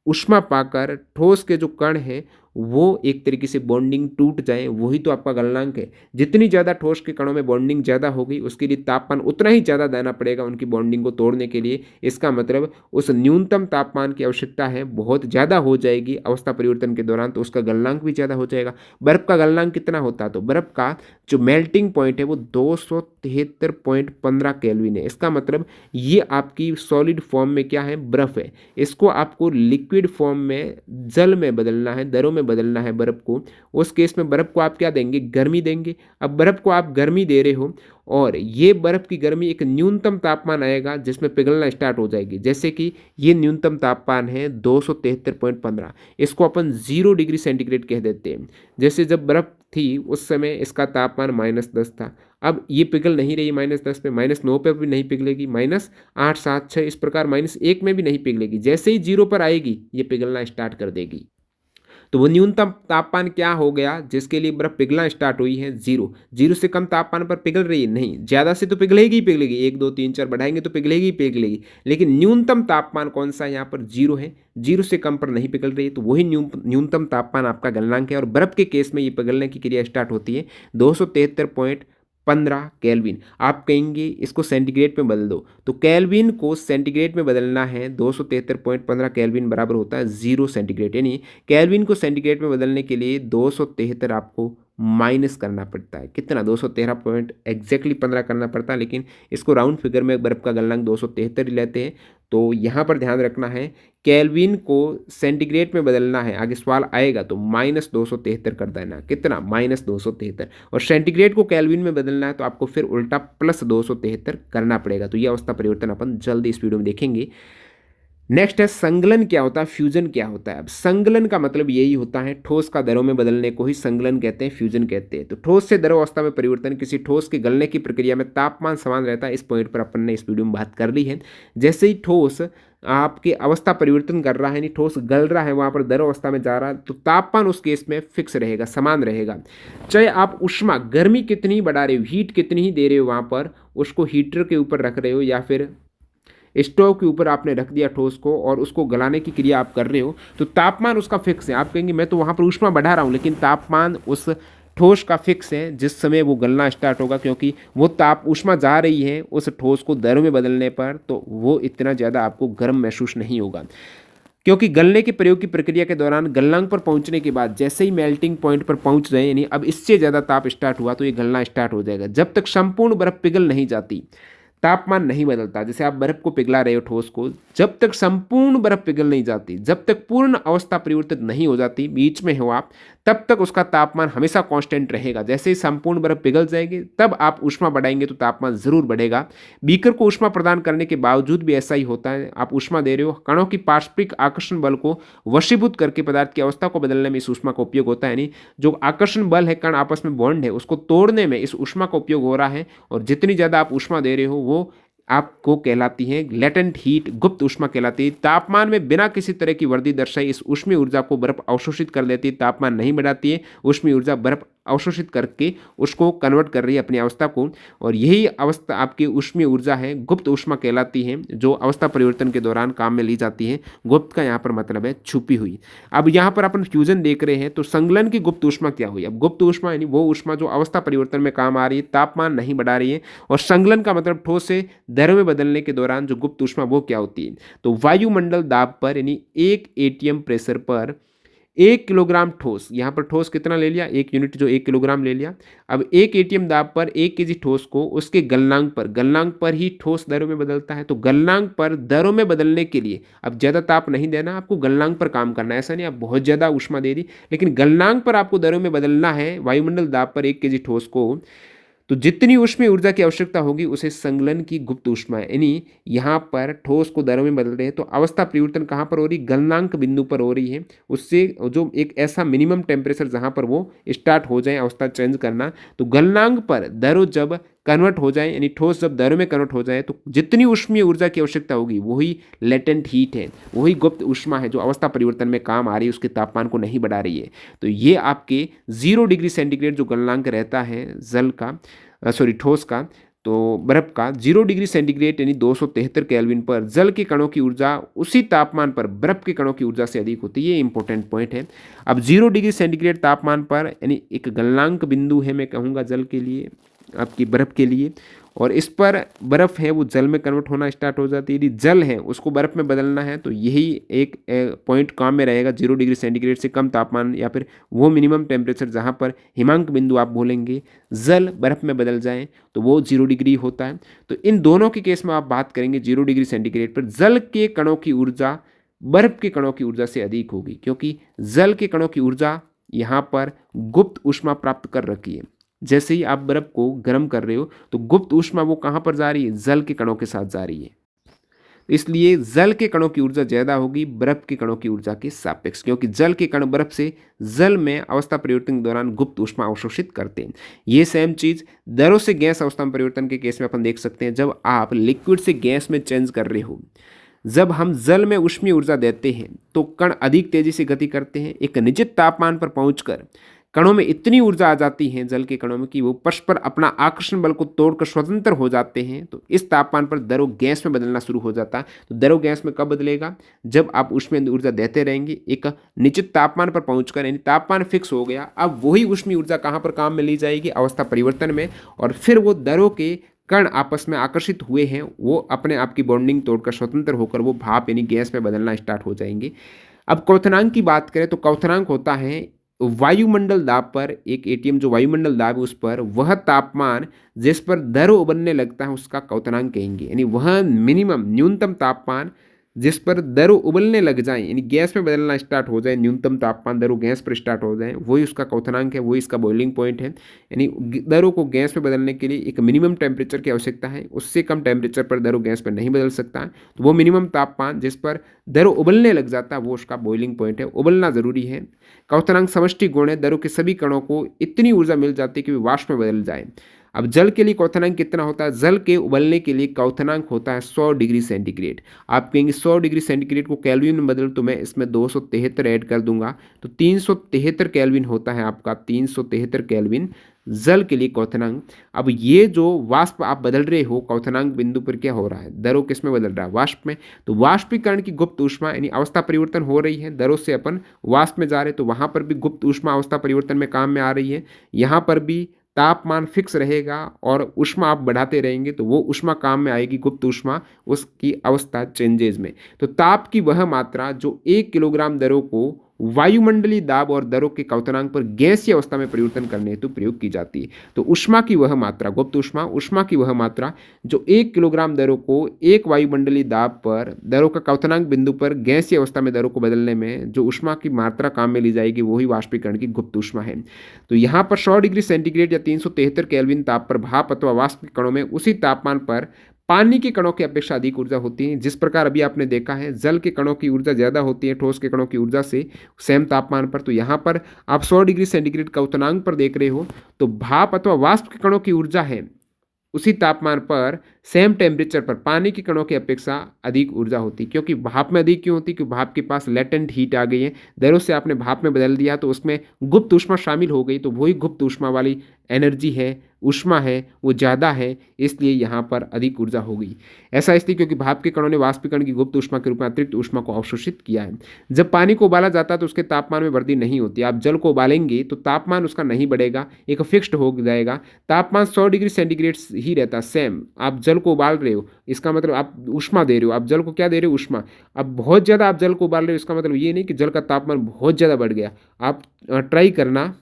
ऊष्मा पाकर ठोस के जो कण हैं वो एक तरीके से बॉन्डिंग टूट जाए, वही तो आपका गलनांक है। जितनी ज़्यादा ठोस के कणों में बॉन्डिंग ज़्यादा होगी, उसके लिए तापमान उतना ही ज़्यादा देना पड़ेगा उनकी बॉन्डिंग को तोड़ने के लिए। इसका मतलब उस न्यूनतम तापमान की आवश्यकता है बहुत ज़्यादा हो जाएगी अवस्था परिवर्तन के दौरान, तो उसका गलनांक भी ज़्यादा हो जाएगा। बर्फ़ का गलनांक कितना होता है? तो बर्फ़ का जो मेल्टिंग पॉइंट है वो 273.15 केल्विन है। इसका मतलब ये आपकी सॉलिड फॉर्म में क्या है? बर्फ़ है। इसको आपको लिक्विड फॉर्म में जल में बदलना है, दरों में बदलना है बर्फ़ को। उस केस में बर्फ़ को आप क्या देंगे? गर्मी देंगे। अब बर्फ़ को आप गर्मी दे रहे हो और ये बर्फ़ की गर्मी एक न्यूनतम तापमान आएगा जिसमें पिघलना स्टार्ट हो जाएगी। जैसे कि ये न्यूनतम तापमान है 273.15, इसको अपन 0 डिग्री सेंटीग्रेड कह देते हैं। जैसे जब बर्फ़ थी उस समय इसका तापमान -10 था। अब ये पिघल नहीं रही -10 पे, -9 पे भी नहीं पिघलेगी, -8, 7, 6 इस प्रकार -1 में भी नहीं पिघलेगी। जैसे ही 0 पर आएगी ये पिघलना स्टार्ट कर देगी। तो वो न्यूनतम तापमान क्या हो गया जिसके लिए बर्फ पिघलना स्टार्ट हुई है? 0। 0 से कम तापमान पर पिघल रही है? नहीं, ज़्यादा से तो पिघलेगी ही पिघलेगी, 1, 2, 3, 4 बढ़ाएंगे तो पिघलेगी ही पिघलेगी, लेकिन न्यूनतम तापमान कौन सा है? यहाँ पर 0 है। 0 से कम पर नहीं पिघल रही है, तो वही न्यूनतम तापमान आपका गलनांक है। और बर्फ के केस में ये पिघलने की क्रिया स्टार्ट होती है 273.15 केल्विन। आप कहेंगे इसको सेंटीग्रेड में बदल दो, तो केल्विन को सेंटीग्रेड में बदलना है। 273.15 केल्विन बराबर होता है 0 सेंटीग्रेड, यानी केल्विन को सेंटीग्रेड में बदलने के लिए 273 आपको माइनस करना पड़ता है। कितना? 213 पॉइंट एग्जैक्टली 15 करना पड़ता है, लेकिन इसको राउंड फिगर में बर्फ का गलनांक 273 ही लेते हैं। तो यहाँ पर ध्यान रखना है, केल्विन को सेंटीग्रेड में बदलना है, आगे सवाल आएगा तो -273 कर देना। कितना? -273। और सेंटीग्रेड को केल्विन में बदलना है तो आपको फिर उल्टा +273 करना पड़ेगा। तो ये अवस्था परिवर्तन अपन जल्दी इस वीडियो में देखेंगे। नेक्स्ट है संगलन क्या होता है, फ्यूजन क्या होता है। अब संगलन का मतलब यही होता है, ठोस का द्रव में बदलने को ही संगलन कहते हैं, फ्यूजन कहते हैं। तो ठोस से द्रव अवस्था में परिवर्तन, किसी ठोस के गलने की प्रक्रिया में तापमान समान रहता है। इस पॉइंट पर अपन ने इस वीडियो में बात कर ली है। जैसे ही ठोस आपके अवस्था परिवर्तन कर रहा है, यानी ठोस गल रहा है, वहाँ पर द्रव अवस्था में जा रहा है, तो तापमान उस केस में फिक्स रहेगा, समान रहेगा। चाहे आप ऊष्मा गर्मी कितनी बढ़ा रहे हो, हीट कितनी ही दे रहे हो, वहाँ पर उसको हीटर के ऊपर रख रहे हो या फिर स्टोव के ऊपर आपने रख दिया ठोस को और उसको गलाने की क्रिया आप कर रहे हो, तो तापमान उसका फिक्स है। आप कहेंगे मैं तो वहाँ पर ऊष्मा बढ़ा रहा हूँ, लेकिन तापमान उस ठोस का फिक्स है जिस समय वो गलना स्टार्ट होगा, क्योंकि वो ताप ऊष्मा जा रही है उस ठोस को द्रव में बदलने पर, तो वो इतना ज़्यादा आपको गर्म महसूस नहीं होगा। क्योंकि गलने के प्रयोग की प्रक्रिया के दौरान गलनांक पर पहुंचने के बाद जैसे ही मेल्टिंग पॉइंट पर पहुंच जाए, यानी अब इससे ज़्यादा ताप स्टार्ट हुआ, तो ये गलना स्टार्ट हो जाएगा। जब तक संपूर्ण बर्फ पिघल नहीं जाती तापमान नहीं बदलता। जैसे आप बर्फ़ को पिघला रहे हो ठोस को, जब तक संपूर्ण बर्फ़ पिघल नहीं जाती, जब तक पूर्ण अवस्था परिवर्तित नहीं हो जाती, बीच में हो आप, तब तक उसका तापमान हमेशा कांस्टेंट रहेगा। जैसे ही संपूर्ण बर्फ़ पिघल जाएगी, तब आप ऊष्मा बढ़ाएंगे तो तापमान ज़रूर बढ़ेगा। बीकर को ऊष्मा प्रदान करने के बावजूद भी ऐसा ही होता है। आप ऊष्मा दे रहे हो, कणों की पारस्परिक आकर्षण बल को वशीभूत करके पदार्थ की अवस्था को बदलने में इस ऊष्मा का उपयोग होता है। यानी जो आकर्षण बल है, कण आपस में बॉन्ड है, उसको तोड़ने में इस ऊष्मा का उपयोग हो रहा है। और जितनी ज़्यादा आप ऊष्मा दे रहे हो, वो आपको कहलाती है लेटेंट हीट, गुप्त ऊष्मा कहलाती है। तापमान में बिना किसी तरह की वृद्धि दर्शाई इस ऊष्मीय ऊर्जा को बर्फ अवशोषित कर लेती है। तापमान नहीं बढ़ाती है, ऊष्मीय ऊर्जा बर्फ अवशोषित करके उसको कन्वर्ट कर रही है अपनी अवस्था को। और यही अवस्था आपकी ऊष्मीय ऊर्जा है, गुप्त ऊष्मा कहलाती है, जो अवस्था परिवर्तन के दौरान काम में ली जाती है। गुप्त का यहाँ पर मतलब है छुपी हुई। अब यहाँ पर अपन फ्यूजन देख रहे हैं, तो संगलन की गुप्त ऊष्मा क्या हुई? अब गुप्त ऊष्मा यानी वो ऊष्मा जो अवस्था परिवर्तन में काम आ रही है, तापमान नहीं बढ़ा रही है। और संगलन का मतलब ठोस से दर में बदलने के दौरान जो गुप्त ऊष्मा वो क्या होती है? तो वायुमंडल दाब पर यानी 1 एटीएम प्रेशर पर 1 किलोग्राम ठोस, यहाँ पर ठोस कितना ले लिया? 1 यूनिट, जो 1 किलोग्राम ले लिया। अब 1 एटीएम दाब पर 1 केजी ठोस को उसके गलनांक पर ही ठोस दरों में बदलता है। तो गलनांक पर दरों में बदलने के लिए अब ज़्यादा ताप नहीं देना, आपको गलनांक पर काम करना है। ऐसा नहीं आप बहुत ज़्यादा ऊष्मा दे दी, लेकिन गलनांक पर आपको दरों में बदलना है वायुमंडल दाब पर 1 केजी ठोस को। तो जितनी ऊष्मीय ऊर्जा की आवश्यकता होगी उसे संगलन की गुप्त ऊष्मा है। यानी यहाँ पर ठोस को दरों में बदल रहे हैं, तो अवस्था परिवर्तन कहाँ पर हो रही? गलनांक बिंदु पर हो रही है। उससे जो एक ऐसा मिनिमम टेम्परेचर जहाँ पर वो स्टार्ट हो जाए अवस्था चेंज करना, तो गलनांक पर दरों जब कन्वर्ट हो जाए, यानी ठोस जब दरों में कन्वर्ट हो जाए, तो जितनी ऊष्मीय ऊर्जा की आवश्यकता होगी वही लेटेंट हीट है, वही गुप्त ऊष्मा है जो अवस्था परिवर्तन में काम आ रही है, उसके तापमान को नहीं बढ़ा रही है। तो ये आपके 0 डिग्री सेंटीग्रेड जो गलनांक रहता है जल का, ठोस का, तो बर्फ का 0 डिग्री सेंटीग्रेड यानी 273 केल्विन पर जल के कणों की ऊर्जा उसी तापमान पर बर्फ के कणों की ऊर्जा से अधिक होती है। ये इंपॉर्टेंट पॉइंट है। अब 0 डिग्री सेंटीग्रेड तापमान पर यानी एक गलनांक बिंदु है, मैं कहूँगा जल के लिए, आपकी बर्फ के लिए, और इस पर बर्फ़ है वो जल में कन्वर्ट होना स्टार्ट हो जाती है। यदि जल है उसको बर्फ़ में बदलना है, तो यही एक पॉइंट काम में रहेगा। 0 डिग्री सेंटीग्रेड से कम तापमान या फिर वो मिनिमम टेम्परेचर जहाँ पर हिमांक बिंदु आप बोलेंगे जल बर्फ़ में बदल जाए, तो वो 0 डिग्री होता है। तो इन दोनों के केस में आप बात करेंगे 0 डिग्री सेंटीग्रेड पर जल के कणों की ऊर्जा बर्फ के कणों की ऊर्जा से अधिक होगी, क्योंकि जल के कणों की ऊर्जा यहाँ पर गुप्त ऊष्मा प्राप्त कर रखी है। जैसे ही आप बर्फ को गर्म कर रहे हो, तो गुप्त ऊष्मा वो कहाँ पर जा रही है? जल के कणों के साथ जा रही है। इसलिए जल के कणों की ऊर्जा ज़्यादा होगी बर्फ के कणों की ऊर्जा के सापेक्ष, क्योंकि जल के कण बर्फ से जल में अवस्था परिवर्तन के दौरान गुप्त ऊष्मा अवशोषित करते हैं। ये सेम चीज़ दरों से गैस अवस्था में परिवर्तन के केस में अपन देख सकते हैं। जब आप लिक्विड से गैस में चेंज कर रहे हो, जब हम जल में ऊष्मीय ऊर्जा देते हैं, तो कण अधिक तेजी से गति करते हैं। एक निश्चित तापमान पर पहुंचकर कणों में इतनी ऊर्जा आ जाती है जल के कणों में कि वो परस्पर अपना आकर्षण बल को तोड़कर स्वतंत्र हो जाते हैं। तो इस तापमान पर द्रव गैस में बदलना शुरू हो जाता है। तो द्रव गैस में कब बदलेगा? जब आप उसमें ऊर्जा देते रहेंगे। एक निश्चित तापमान पर पहुंचकर, यानी तापमान फिक्स हो गया, अब वही ऊष्मीय ऊर्जा कहाँ पर काम में ली जाएगी? अवस्था परिवर्तन में। और फिर वो द्रव के कण आपस में आकर्षित हुए हैं, वो अपने आप की बॉन्डिंग तोड़कर स्वतंत्र होकर वो भाप यानी गैस में बदलना स्टार्ट हो जाएंगे। अब क्वथनांक की बात करें तो क्वथनांक होता है वायुमंडल दाब पर एक एटीएम, जो वायुमंडल दाब है उस पर वह तापमान जिस पर द्रव उबलने लगता है उसका क्वथनांक कहेंगे। यानी वह मिनिमम न्यूनतम तापमान जिस पर द्रव उबलने लग जाए, यानी गैस में बदलना स्टार्ट हो जाए, न्यूनतम तापमान द्रव गैस पर स्टार्ट हो जाए, वही उसका क्वथनांक है, वही इसका बॉइलिंग पॉइंट है। यानी द्रव को गैस में बदलने के लिए एक मिनिमम टेम्परेचर की आवश्यकता है, उससे कम टेम्परेचर पर द्रव गैस पर नहीं बदल सकता है। तो वो मिनिमम तापमान जिस पर द्रव उबलने लग जाता है वो उसका बॉइलिंग पॉइंट है। उबलना जरूरी है। क्वथनांक समष्टि गुण है, द्रव के सभी कणों को इतनी ऊर्जा मिल जाती है कि वे वाष्प में बदल जाए। अब जल के लिए क्वथनांक कितना होता है? जल के उबलने के लिए क्वथनांक होता है 100 डिग्री सेंटीग्रेड। आप कहेंगे 100 डिग्री सेंटीग्रेड को केल्विन में बदल, तो मैं इसमें 273 ऐड कर दूंगा, तो 373 केल्विन होता है आपका, 373 केल्विन जल के लिए क्वथनांक। अब ये जो वाष्प आप बदल रहे हो क्वथनांक बिंदु पर, क्या हो रहा है? द्रव किस में बदल रहा है? वाष्प में। तो वाष्पीकरण की गुप्त ऊष्मा यानी अवस्था परिवर्तन हो रही है, द्रव से अपन वाष्प में जा रहे, तो वहां पर भी गुप्त ऊष्मा अवस्था परिवर्तन में काम में आ रही है। यहाँ पर भी तापमान फिक्स रहेगा और ऊष्मा आप बढ़ाते रहेंगे, तो वो ऊष्मा काम में आएगी, गुप्त ऊष्मा, उसकी अवस्था चेंजेज में। तो ताप की वह मात्रा जो 1 किलोग्राम द्रव को वायुमंडलीय दाब और दरों के क्वथनांक पर गैसीय अवस्था में परिवर्तन करने हेतु प्रयोग की जाती है। तो ऊष्मा की वह मात्रा, गुप्त ऊष्मा की वह मात्रा जो 1 किलोग्राम दरों को 1 वायुमंडलीय दाब पर दरों का क्वथनांक बिंदु पर गैसीय अवस्था में दरों को बदलने में जो ऊष्मा की मात्रा काम में ली जाएगी वही वाष्पीकरण की गुप्त ऊष्मा है। तो यहाँ पर 100 डिग्री सेंटीग्रेड या 373 केल्विन ताप पर भाप अथवा वाष्प के कणों में उसी तापमान पर पानी के कणों की अपेक्षा अधिक ऊर्जा होती है। जिस प्रकार अभी आपने देखा है जल के कणों की ऊर्जा ज़्यादा होती है ठोस के कणों की ऊर्जा से सेम तापमान पर। तो यहाँ पर आप 100 डिग्री सेंटीग्रेड क्वथनांक पर देख रहे हो तो भाप अथवा वाष्प के कणों की ऊर्जा है उसी तापमान पर सेम टेम्परेचर पर पानी के कणों की अपेक्षा अधिक ऊर्जा होती। क्योंकि भाप में अधिक क्यों होती? क्योंकि भाप के पास लेटेंट हीट आ गई है, दरों से आपने भाप में बदल दिया तो उसमें गुप्त ऊष्मा शामिल हो गई, तो वही गुप्त ऊष्मा वाली एनर्जी है, ऊष्मा है, वो ज़्यादा है, इसलिए यहाँ पर अधिक ऊर्जा हो गई। ऐसा इसलिए क्योंकि भाप के कणों ने वाष्पीकरण की गुप्त ऊष्मा के रूप में अतिरिक्त ऊष्मा को अवशोषित किया है। जब पानी को उबाला जाता है तो उसके तापमान में वृद्धि नहीं होती। आप जल को उबालेंगे तो तापमान उसका नहीं बढ़ेगा, एक फिक्स्ड हो जाएगा, तापमान 100 डिग्री सेंटीग्रेड ही रहता है सेम। आप जल को उबाल रहे हो इसका मतलब आप ऊष्मा दे रहे हो, आप जल को क्या दे रहे हो? ऊष्मा। अब बहुत ज़्यादा आप जल को उबाल रहे हो इसका मतलब ये नहीं कि जल का तापमान बहुत ज़्यादा बढ़ गया। आप ट्राई करना,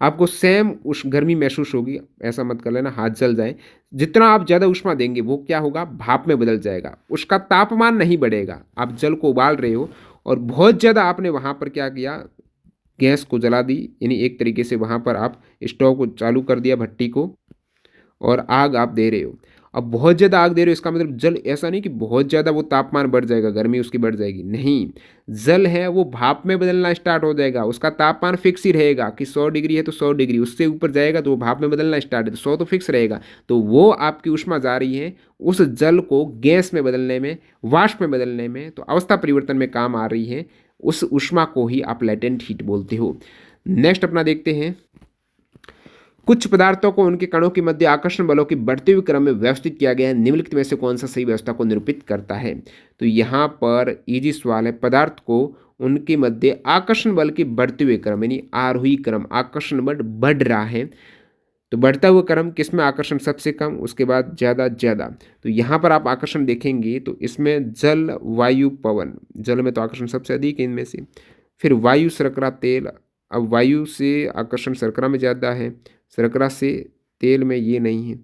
आपको सेम उस गर्मी महसूस होगी, ऐसा मत कर लेना हाथ जल जाए। जितना आप ज़्यादा ऊष्मा देंगे वो क्या होगा? भाप में बदल जाएगा, उसका तापमान नहीं बढ़ेगा। आप जल को उबाल रहे हो और बहुत ज़्यादा आपने वहाँ पर क्या किया? गैस को जला दी, यानी एक तरीके से वहाँ पर आप स्टोव को चालू कर दिया, भट्टी को, और आग आप दे रहे हो। अब बहुत ज़्यादा आग दे रहे हो इसका मतलब जल, ऐसा नहीं कि बहुत ज़्यादा वो तापमान बढ़ जाएगा, गर्मी उसकी बढ़ जाएगी, नहीं। जल है वो भाप में बदलना स्टार्ट हो जाएगा, उसका तापमान फिक्स ही रहेगा कि 100 डिग्री है तो 100 डिग्री, उससे ऊपर जाएगा तो वो भाप में बदलना स्टार्ट है, तो 100 तो फिक्स रहेगा। तो वो आपकी ऊष्मा जा रही है उस जल को गैस में बदलने में, वाष्प में बदलने में, तो अवस्था परिवर्तन में काम आ रही है। उस ऊष्मा को ही आप लेटेंट हीट बोलते हो। नेक्स्ट अपना देखते हैं, कुछ पदार्थों को उनके कणों के मध्य आकर्षण बलों के बढ़ते हुए क्रम में व्यवस्थित किया गया है, निम्नलिखित में से कौन सा सही व्यवस्था को निरूपित करता है? तो यहाँ पर इजी सवाल है। पदार्थ को उनके मध्य आकर्षण बल के बढ़ते हुए क्रम, यानी आरोही क्रम, आकर्षण बल बढ़ रहा है, तो बढ़ता हुआ क्रम किसमें? आकर्षण सबसे कम, उसके बाद ज़्यादा ज़्यादा। तो यहाँ पर आप आकर्षण देखेंगे तो इसमें जल, वायु, पवन। जल में तो आकर्षण सबसे अधिक है इनमें से, फिर वायु, शर्करा, तेल। अब वायु से आकर्षण शर्करा में ज़्यादा है, शर्करा से तेल में ये नहीं है,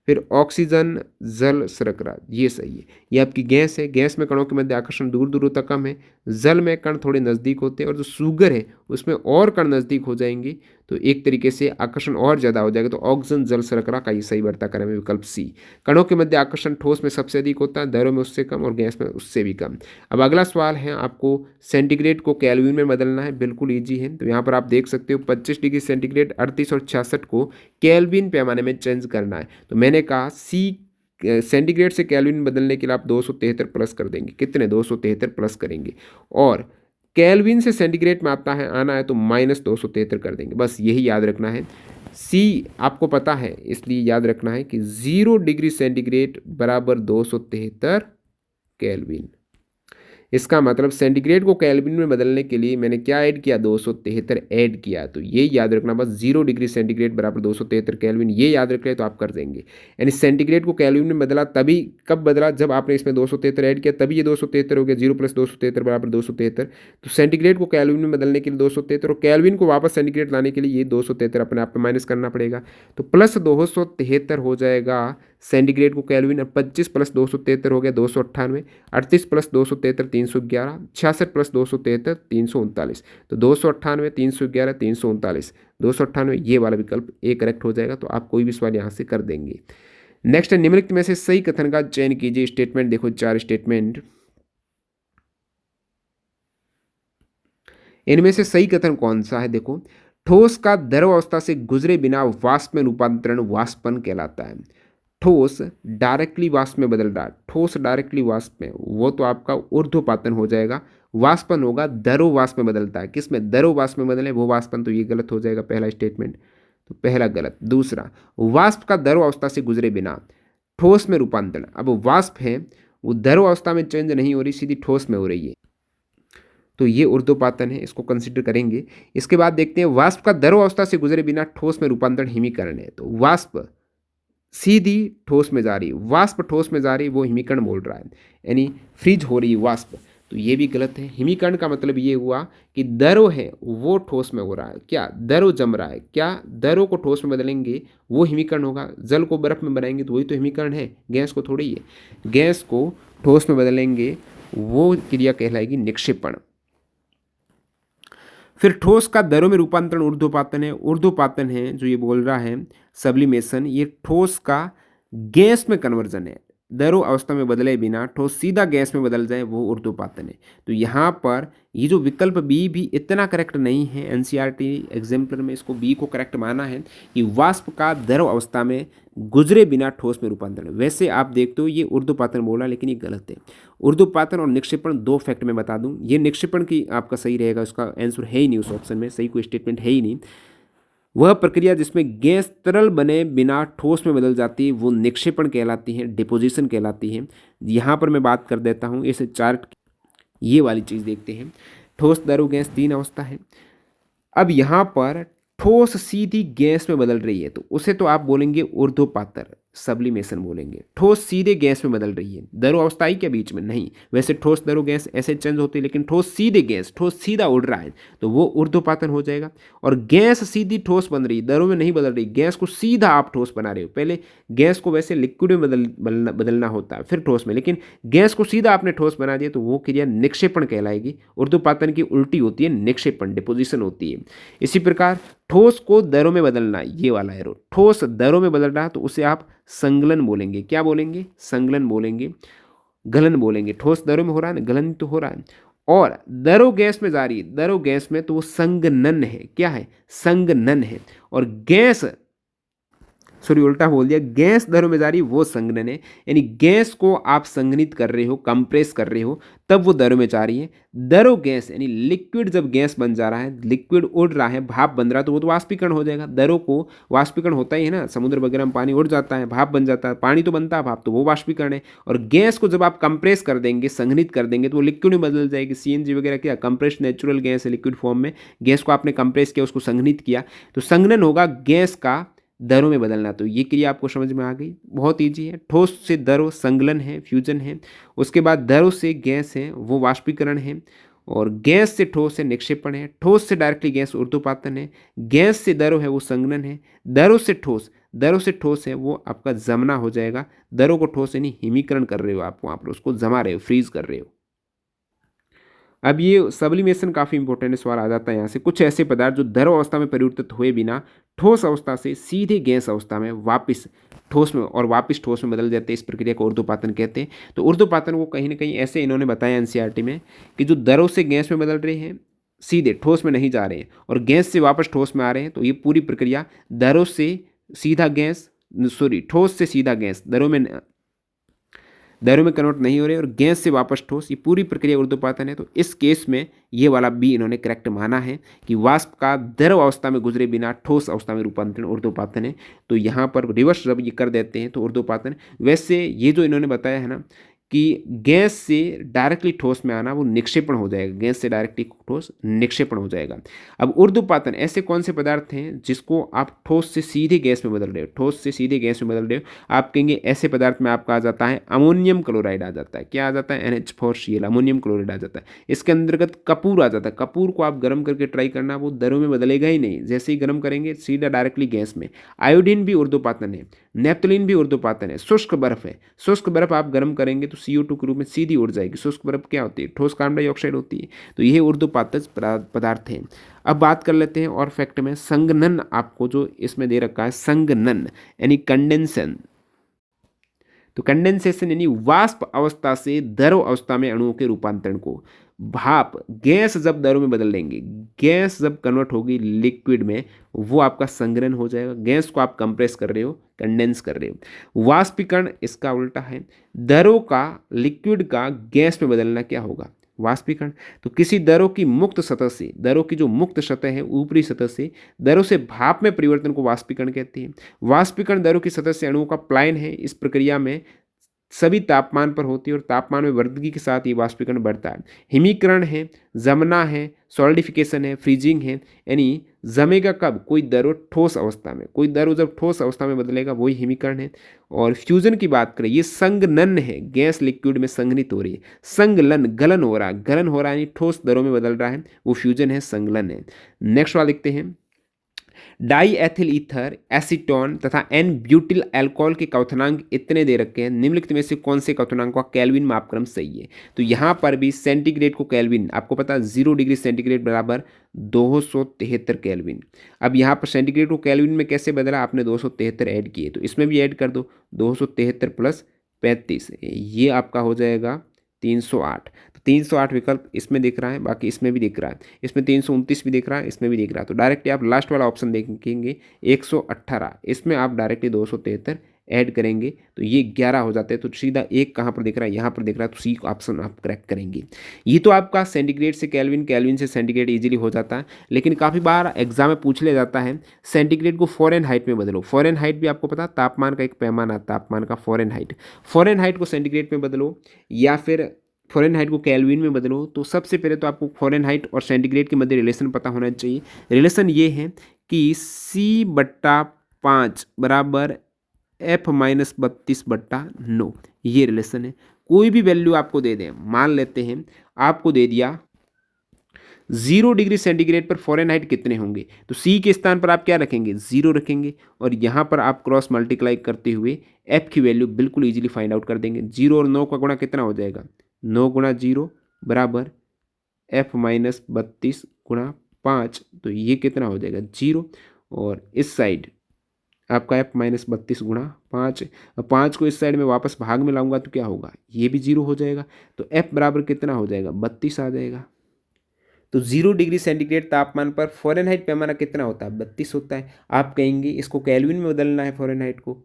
फिर ऑक्सीजन, जल, शर्करा, ये सही है। ये आपकी गैस है, गैस में कणों के मध्य आकर्षण दूर दूर तक कम है, जल में कण थोड़े नज़दीक होते हैं, और जो शुगर है उसमें और कण नज़दीक हो जाएंगे, तो एक तरीके से आकर्षण और ज़्यादा हो जाएगा। तो ऑक्सीजन, जल, शर्करा का ये सही बढ़ता क्रम है, विकल्प सी। कणों के मध्य आकर्षण ठोस में सबसे अधिक होता है, द्रव में उससे कम, और गैस में उससे भी कम। अब अगला सवाल है, आपको सेंटीग्रेड को केल्विन में बदलना है, बिल्कुल ईजी है। तो यहाँ पर आप देख सकते हो 25 डिग्री सेंटीग्रेड, 38 और 66 को केल्विन पैमाने में चेंज करना है। तो मैंने कहा सी, सेंटीग्रेड से केल्विन में बदलने के लिए आप 273 प्लस कर देंगे, कितने? 273 प्लस करेंगे, और केल्विन से सेंटीग्रेड में आना है तो -273 कर देंगे, बस यही याद रखना है। सी आपको पता है इसलिए याद रखना है कि 0 डिग्री सेंटीग्रेड बराबर 273 केल्विन। इसका मतलब सेंटीग्रेड को केल्विन में बदलने के लिए मैंने क्या ऐड किया? 273 ऐड किया। तो ये याद रखना बस, 0 डिग्री सेंटीग्रेड बराबर 273 केल्विन, ये याद रख रहे तो आप कर देंगे। यानी सेंटीग्रेड को केल्विन में बदला तभी, कब बदला? जब आपने इसमें 273 ऐड किया, तभी ये 273 हो गया। 0 + 273 बराबर 273। तो सेंटीग्रेड को केल्विन में बदलने के लिए 273, और केल्विन को वापस सेंटीग्रेड लाने के लिए ये 273 अपने आप में माइनस करना पड़ेगा। तो प्लस 273 हो जाएगा सेंटीग्रेड को केल्विन, और 25 + 273 हो गया 298, 38 + 273 311, 66 + 273 339। तो 298, 311, 339, 298, ये वाला विकल्प ए करेक्ट हो जाएगा। तो आप कोई भी सवाल यहाँ से कर देंगे। नेक्स्ट है, निम्नलिखित में से सही कथन का चयन कीजिए। स्टेटमेंट देखो, 4 स्टेटमेंट, इनमें से सही कथन कौन सा है? देखो, ठोस का द्रव अवस्था से गुजरे बिना वाष्प में रूपांतरण वाष्पन कहलाता है। ठोस डायरेक्टली वाष्प में बदल रहा है, ठोस डायरेक्टली वाष्प में, वो तो आपका ऊर्ध्वपातन हो जाएगा। वाष्पन होगा द्रव वाष्प में बदलता है, किसमें? द्रव वाष्प में बदले वो वाष्पन, तो ये गलत हो जाएगा पहला स्टेटमेंट, तो पहला गलत। दूसरा, वाष्प का द्रव अवस्था से गुजरे बिना ठोस में रूपांतरण, अब वाष्प है वो द्रव अवस्था में चेंज नहीं हो रही, सीधी ठोस में हो रही है, तो ये ऊर्ध्वपातन है, इसको कंसिडर करेंगे। इसके बाद देखते हैं, वाष्प का द्रव अवस्था से गुजरे बिना ठोस में रूपांतरण हिमीकरण है। तो वाष्प सीधी ठोस में जा रही है, वाष्प ठोस में जा रही है, वो हिमीकरण बोल रहा है, यानी फ्रीज हो रही है वाष्प। तो ये भी गलत है। हिमीकरण का मतलब ये हुआ कि दरो है वो ठोस में हो रहा है, क्या दरो जम रहा है, क्या दरो को ठोस में बदलेंगे वो हिमीकरण होगा। जल को बर्फ में बनाएंगे तो वही तो हिमीकरण है, गैस को थोड़ी है। गैस को ठोस में बदलेंगे वो क्रिया कहलाएगी निक्षेपण। फिर ठोस का दरों में रूपांतरण ऊर्ध्वपातन है। ऊर्ध्वपातन है जो ये बोल रहा है सब्लिमेशन, ये ठोस का गैस में कन्वर्जन है। दरों अवस्था में बदले बिना ठोस सीधा गैस में बदल जाए वो ऊर्ध्वपातन है। तो यहाँ पर ये जो विकल्प बी भी इतना करेक्ट नहीं है, एनसीईआरटी एग्जाम्पलर में इसको बी को करेक्ट माना है कि वाष्प का द्रव अवस्था में गुजरे बिना ठोस में रूपांतरण। वैसे आप देखते हो ये ऊर्ध्वपातन बोला, लेकिन ये गलत है। ऊर्ध्वपातन और निक्षेपण दो फैक्ट में बता दूं, ये निक्षेपण की आपका सही रहेगा, उसका आंसर है ही नहीं उस ऑप्शन में, सही कोई स्टेटमेंट है ही नहीं। वह प्रक्रिया जिसमें गैस तरल बने बिना ठोस में बदल जाती है वो निक्षेपण कहलाती है, डिपोजिशन कहलाती है। यहाँ पर मैं बात कर देता हूँ इस चार्ट, ये वाली चीज़ देखते हैं। ठोस द्रव गैस तीन अवस्था है। अब यहाँ पर ठोस सीधी गैस में बदल रही है तो उसे तो आप बोलेंगे ऊर्ध्वपातर, सब्लिमेशन बोलेंगे। ठोस सीधे गैस में बदल रही है, दरो अवस्थाई के बीच में नहीं। वैसे ठोस दरो गैस ऐसे चेंज होती है, लेकिन ठोस सीधे गैस, ठोस सीधा उड़ रहा है तो वो ऊर्ध्वपातन हो जाएगा। और गैस सीधी ठोस बन रही है, दरों में नहीं बदल रही, गैस को सीधा आप ठोस बना रहे हो। पहले गैस को वैसे लिक्विड में बदलना होता है फिर ठोस में, लेकिन गैस को सीधा आपने ठोस बना दिया तो वो क्रिया निक्षेपण कहलाएगी। ऊर्ध्वपातन की उल्टी होती है निक्षेपण, डिपोजिशन होती है। इसी प्रकार ठोस को दरों में बदलना, ये वाला एरो, ठोस दरों में बदल रहा है तो उसे आप संगलन बोलेंगे। क्या बोलेंगे? संगलन बोलेंगे, गलन बोलेंगे। ठोस दरों में हो रहा है ना, गलन तो हो रहा है। और दरो गैस में जा रही है, दरो गैस में, तो वो संगनन है। क्या है? संगनन है। और गैस, सॉरी उल्टा बोल दिया, गैस दरों में जा रही वो संघनन है। यानी गैस को आप संघनित कर रहे हो, कंप्रेस कर रहे हो, तब वो दरों में जा रही है। दरो गैस यानी लिक्विड जब गैस बन जा रहा है, लिक्विड उड़ रहा है, भाप बन रहा है, तो वो तो वाष्पीकरण हो जाएगा। दरों को वाष्पीकरण होता ही है ना, समुद्र वगैरह में पानी उड़ जाता है, भाप बन जाता है, पानी तो बनता है, भाप तो वो वाष्पीकरण है। और गैस को जब आप कंप्रेस कर देंगे, संघनित कर देंगे, तो वो लिक्विड में बदल जाएगी। सीएनजी वगैरह क्या कंप्रेस नेचुरल गैस है, लिक्विड फॉर्म में गैस को आपने कंप्रेस किया, उसको संघनित किया, तो संघनन होगा गैस का दरों में बदलना। तो ये क्रिया आपको समझ में आ गई, बहुत ईजी है। ठोस से दरो संगलन है, फ्यूजन है। उसके बाद दरों से गैस है वो वाष्पीकरण है। और गैस से ठोस है निक्षेपण है। ठोस से डायरेक्टली गैस ऊर्ध्वपातन है। गैस से दरों है वो संगलन है। दरों से ठोस है वो आपका जमना हो जाएगा। दरों को ठोस यानी हिमीकरण कर रहे हो आप, वहाँ पर उसको जमा रहे हो, फ्रीज कर रहे हो। अब ये सब्लिमेशन काफ़ी इंपॉर्टेंट सवाल आ जाता है यहाँ से। कुछ ऐसे पदार्थ जो द्रव अवस्था में परिवर्तित हुए बिना ठोस अवस्था से सीधे गैस अवस्था में वापस ठोस में और वापस ठोस में बदल जाते हैं, इस प्रक्रिया को ऊर्ध्वपातन कहते हैं। तो ऊर्ध्वपातन को कहीं ना कहीं ऐसे इन्होंने बताया एनसीईआरटी में कि जो द्रव से गैस में बदल रहे हैं, सीधे ठोस में नहीं जा रहे हैं, और गैस से वापस ठोस में आ रहे हैं, तो ये पूरी प्रक्रिया द्रव से सीधा गैस, सॉरी ठोस से सीधा गैस, दरों में कन्वर्ट नहीं हो रहे और गैस से वापस ठोस, ये पूरी प्रक्रिया ऊर्ध्वपातन है। तो इस केस में ये वाला बी इन्होंने करेक्ट माना है कि वाष्प का द्रव अवस्था में गुजरे बिना ठोस अवस्था में रूपांतरण ऊर्ध्वपातन है। तो यहाँ पर रिवर्स जब ये कर देते हैं तो ऊर्ध्वपातन। वैसे ये जो इन्होंने बताया है ना कि गैस से डायरेक्टली ठोस में आना वो निक्षेपण हो जाएगा, गैस से डायरेक्टली ठोस निक्षेपण हो जाएगा। अब ऊर्ध्वपातन ऐसे कौन से पदार्थ हैं जिसको आप ठोस से सीधे गैस में बदल रहे हो, ठोस से सीधे गैस में बदल रहे हो? आप कहेंगे ऐसे पदार्थ में आपका आ जाता है अमोनियम क्लोराइड आ जाता है। क्या आ जाता है? NH4Cl, अमोनियम क्लोराइड आ जाता है। इसके अंतर्गत कपूर आ जाता है। कपूर को आप गर्म करके ट्राई करना, वो दरों में बदलेगा ही नहीं, जैसे ही गर्म करेंगे सीधा डायरेक्टली गैस में। आयोडीन भी ऊर्ध्वपातन है। नेप्थलीन भी ऊर्ध्वपातन है। शुष्क बर्फ है, शुष्क बर्फ आप गर्म करेंगे तो CO2 के रूप में सीधी उड़ जाएगी। शुष्क बर्फ क्या होती है? ठोस कार्बन डाइऑक्साइड होती है। तो यह ऊर्ध्वपातज पदार्थ है। अब बात कर लेते हैं और फैक्ट में, संघनन आपको जो इसमें दे रखा है, संघनन यानी कंडेंसन। तो कंडेंसेशन यानी वाष्प अवस्था से द्रव अवस्था में अणुओं के रूपांतरण को। भाप, गैस जब दरों में बदल देंगे, गैस जब कन्वर्ट होगी लिक्विड में, वो आपका संघनन हो जाएगा। गैस को आप कंप्रेस कर रहे हो, कंडेंस कर रहे हो। वाष्पीकरण इसका उल्टा है। दरों का लिक्विड का गैस में बदलना क्या होगा? वाष्पीकरण। तो किसी दरों की मुक्त सतह से, दरों की जो मुक्त सतह है, ऊपरी सतह से दरों से भाप में परिवर्तन को वाष्पीकरण कहते हैं। वाष्पीकरण दरों की सतह से अणुओं का पलायन है। इस प्रक्रिया में सभी तापमान पर होती है और तापमान में वृद्धि के साथ ये वाष्पीकरण बढ़ता है। हिमीकरण है, जमना है, सॉलिडिफिकेशन है, फ्रीजिंग है, यानी जमेगा कब? कोई द्रव ठोस अवस्था में, कोई द्रव जब ठोस अवस्था में बदलेगा वही हिमीकरण है। और फ्यूजन की बात करें, ये संघनन है, गैस लिक्विड में संघनित हो रही है। संगलन, गलन हो रहा है, गलन हो रहा है यानी ठोस द्रव में बदल रहा है, वो फ्यूजन है, संगलन है। नेक्स्ट वाला लिखते हैं, डाई एथिल ईथर, एसीटोन तथा एन ब्यूटिल अल्कोहल के क्वथनांक इतने दे रखे हैं, निम्नलिखित में से कौन से क्वथनांक का केल्विन मापक्रम सही है? तो यहाँ पर भी सेंटीग्रेड को केल्विन, आपको पता है 0 डिग्री सेंटीग्रेड बराबर 273 केल्विन। अब यहाँ पर सेंटीग्रेड को केल्विन में कैसे बदला? आपने 273 ऐड किए, तो इसमें भी ऐड कर दो, 273 प्लस 35, ये आपका हो जाएगा 308। तो 308 विकल्प इसमें दिख रहा है, बाकी इसमें भी दिख रहा है, इसमें 329 भी दिख रहा है, इसमें भी दिख रहा है। तो डायरेक्टली आप लास्ट वाला ऑप्शन देखेंगे 118, इसमें आप डायरेक्टली 273 ऐड करेंगे तो ये 11 हो जाते हैं। तो सीधा एक कहाँ पर दिख रहा है? यहाँ पर दिख रहा है, तो सी ऑप्शन आप करेक्ट करेंगे। ये तो आपका सेंटीग्रेड से केल्विन, केल्विन से सेंटीग्रेड इजीली हो जाता है, लेकिन काफ़ी बार एग्जाम में पूछ लिया जाता है सेंटीग्रेड को फ़ारेनहाइट में बदलो। फ़ारेनहाइट भी आपको पता, तापमान का एक पैमाना, तापमान का फ़ारेनहाइट, फ़ारेनहाइट को सेंटीग्रेड में बदलो या फिर फ़ारेनहाइट को केल्विन में बदलो। तो सबसे पहले तो आपको फ़ारेनहाइट और सेंटीग्रेड के मध्य रिलेशन पता होना चाहिए। रिलेशन ये है कि C/5 बराबर F-32/9, ये रिलेशन है। कोई भी वैल्यू आपको दे दें, मान लेते हैं आपको दे दिया 0 डिग्री सेंटीग्रेड पर फ़ारेनहाइट कितने होंगे, तो सी के स्थान पर आप क्या रखेंगे? 0 रखेंगे, और यहाँ पर आप क्रॉस मल्टीप्लाई करते हुए एफ की वैल्यू बिल्कुल इजीली फाइंड आउट कर देंगे। 0 और 9 का गुणा कितना हो जाएगा? 9 गुणा 0 बराबर F-32 गुणा 5, तो ये कितना हो जाएगा? 0। और इस साइड आपका F-32 गुणा 5, 5 को इस साइड में वापस भाग में लाऊंगा तो क्या होगा? ये भी 0 हो जाएगा। तो F बराबर कितना हो जाएगा? 32 आ जाएगा। तो 0 डिग्री सेंटीग्रेड तापमान पर फ़ारेनहाइट पैमाना कितना होता है? 32 होता है। आप कहेंगे इसको केल्विन में बदलना है फ़ारेनहाइट को,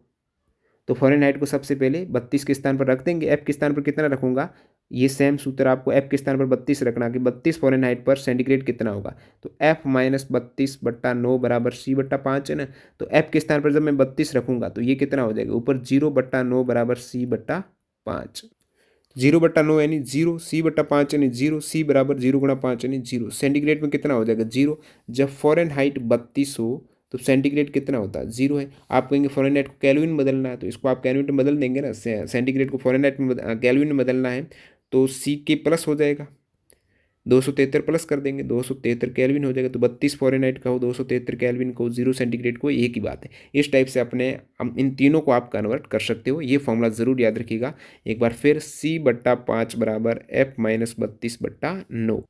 तो फ़ारेनहाइट को सबसे पहले 32 के स्थान पर रख देंगे। एफ के स्थान पर कितना रखूंगा? ये सेम सूत्र आपको एफ के स्थान पर 32 रखना कि 32 फ़ारेनहाइट पर सेंटीग्रेड कितना होगा? तो F-32/9 बराबर C/5 है ना। तो एफ के स्थान पर जब मैं 32 रखूंगा तो ये कितना हो जाएगा? ऊपर 0/9 बराबर C/5, 0/9 यानी 0, C/5 यानी 0, C बराबर 0 गुणा 5 यानी 0। सेंटीग्रेड में कितना हो जाएगा? 0। जब फ़ारेनहाइट 32 हो तो सेंटीग्रेड कितना होता है? 0 है। आप कहेंगे फ़ारेनहाइट को केल्विन में बदलना है, तो इसको आप केल्विन में बदल देंगे ना, सेंटीग्रेड को फ़ारेनहाइट में केल्विन में बदलना है, तो सी के प्लस हो जाएगा, 273 प्लस कर देंगे, 273 केल्विन हो जाएगा। तो 32 फ़ारेनहाइट का हो, 273 केल्विन को, 0 सेंटीग्रेड को, एक ही बात है। इस टाइप से अपने इन तीनों को आप कन्वर्ट कर सकते हो। ये फॉर्मूला ज़रूर याद रखिएगा एक बार फिर, C/5 बराबर F-32/9।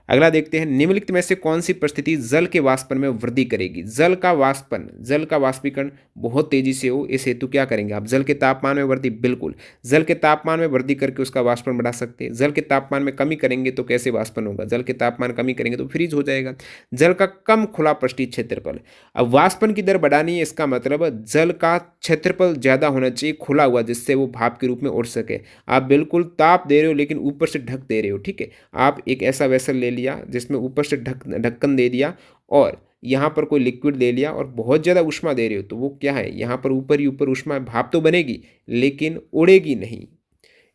अगला देखते हैं, निम्नलिखित में से कौन सी परिस्थिति जल के वाष्पन में वृद्धि करेगी? जल का वाष्पन, जल का वाष्पीकरण बहुत तेजी से हो, इस हेतु क्या करेंगे आप? जल के तापमान में वृद्धि, बिल्कुल जल के तापमान में वृद्धि करके उसका वाष्पन बढ़ा सकते हैं। जल के तापमान में कमी करेंगे तो कैसे वाष्पन होगा? जल के तापमान कमी करेंगे तो फ्रीज हो जाएगा। जल का कम खुला पृष्ठीय क्षेत्रफल, अब वाष्पन की दर बढ़ानी है, इसका मतलब जल का क्षेत्रफल ज्यादा होना चाहिए खुला हुआ, जिससे वो भाप के रूप में उड़ सके। आप बिल्कुल ताप दे रहे हो लेकिन ऊपर से ढक दे रहे हो, ठीक है। आप एक ऐसा वेसल ले लिया जिसमें ऊपर से ढक्कन दे दिया और यहाँ पर कोई लिक्विड दे लिया और बहुत ज़्यादा ऊष्मा दे रहे हो, तो वो क्या है? यहाँ पर ऊपर ही ऊपर ऊष्मा, भाप तो बनेगी लेकिन उड़ेगी नहीं।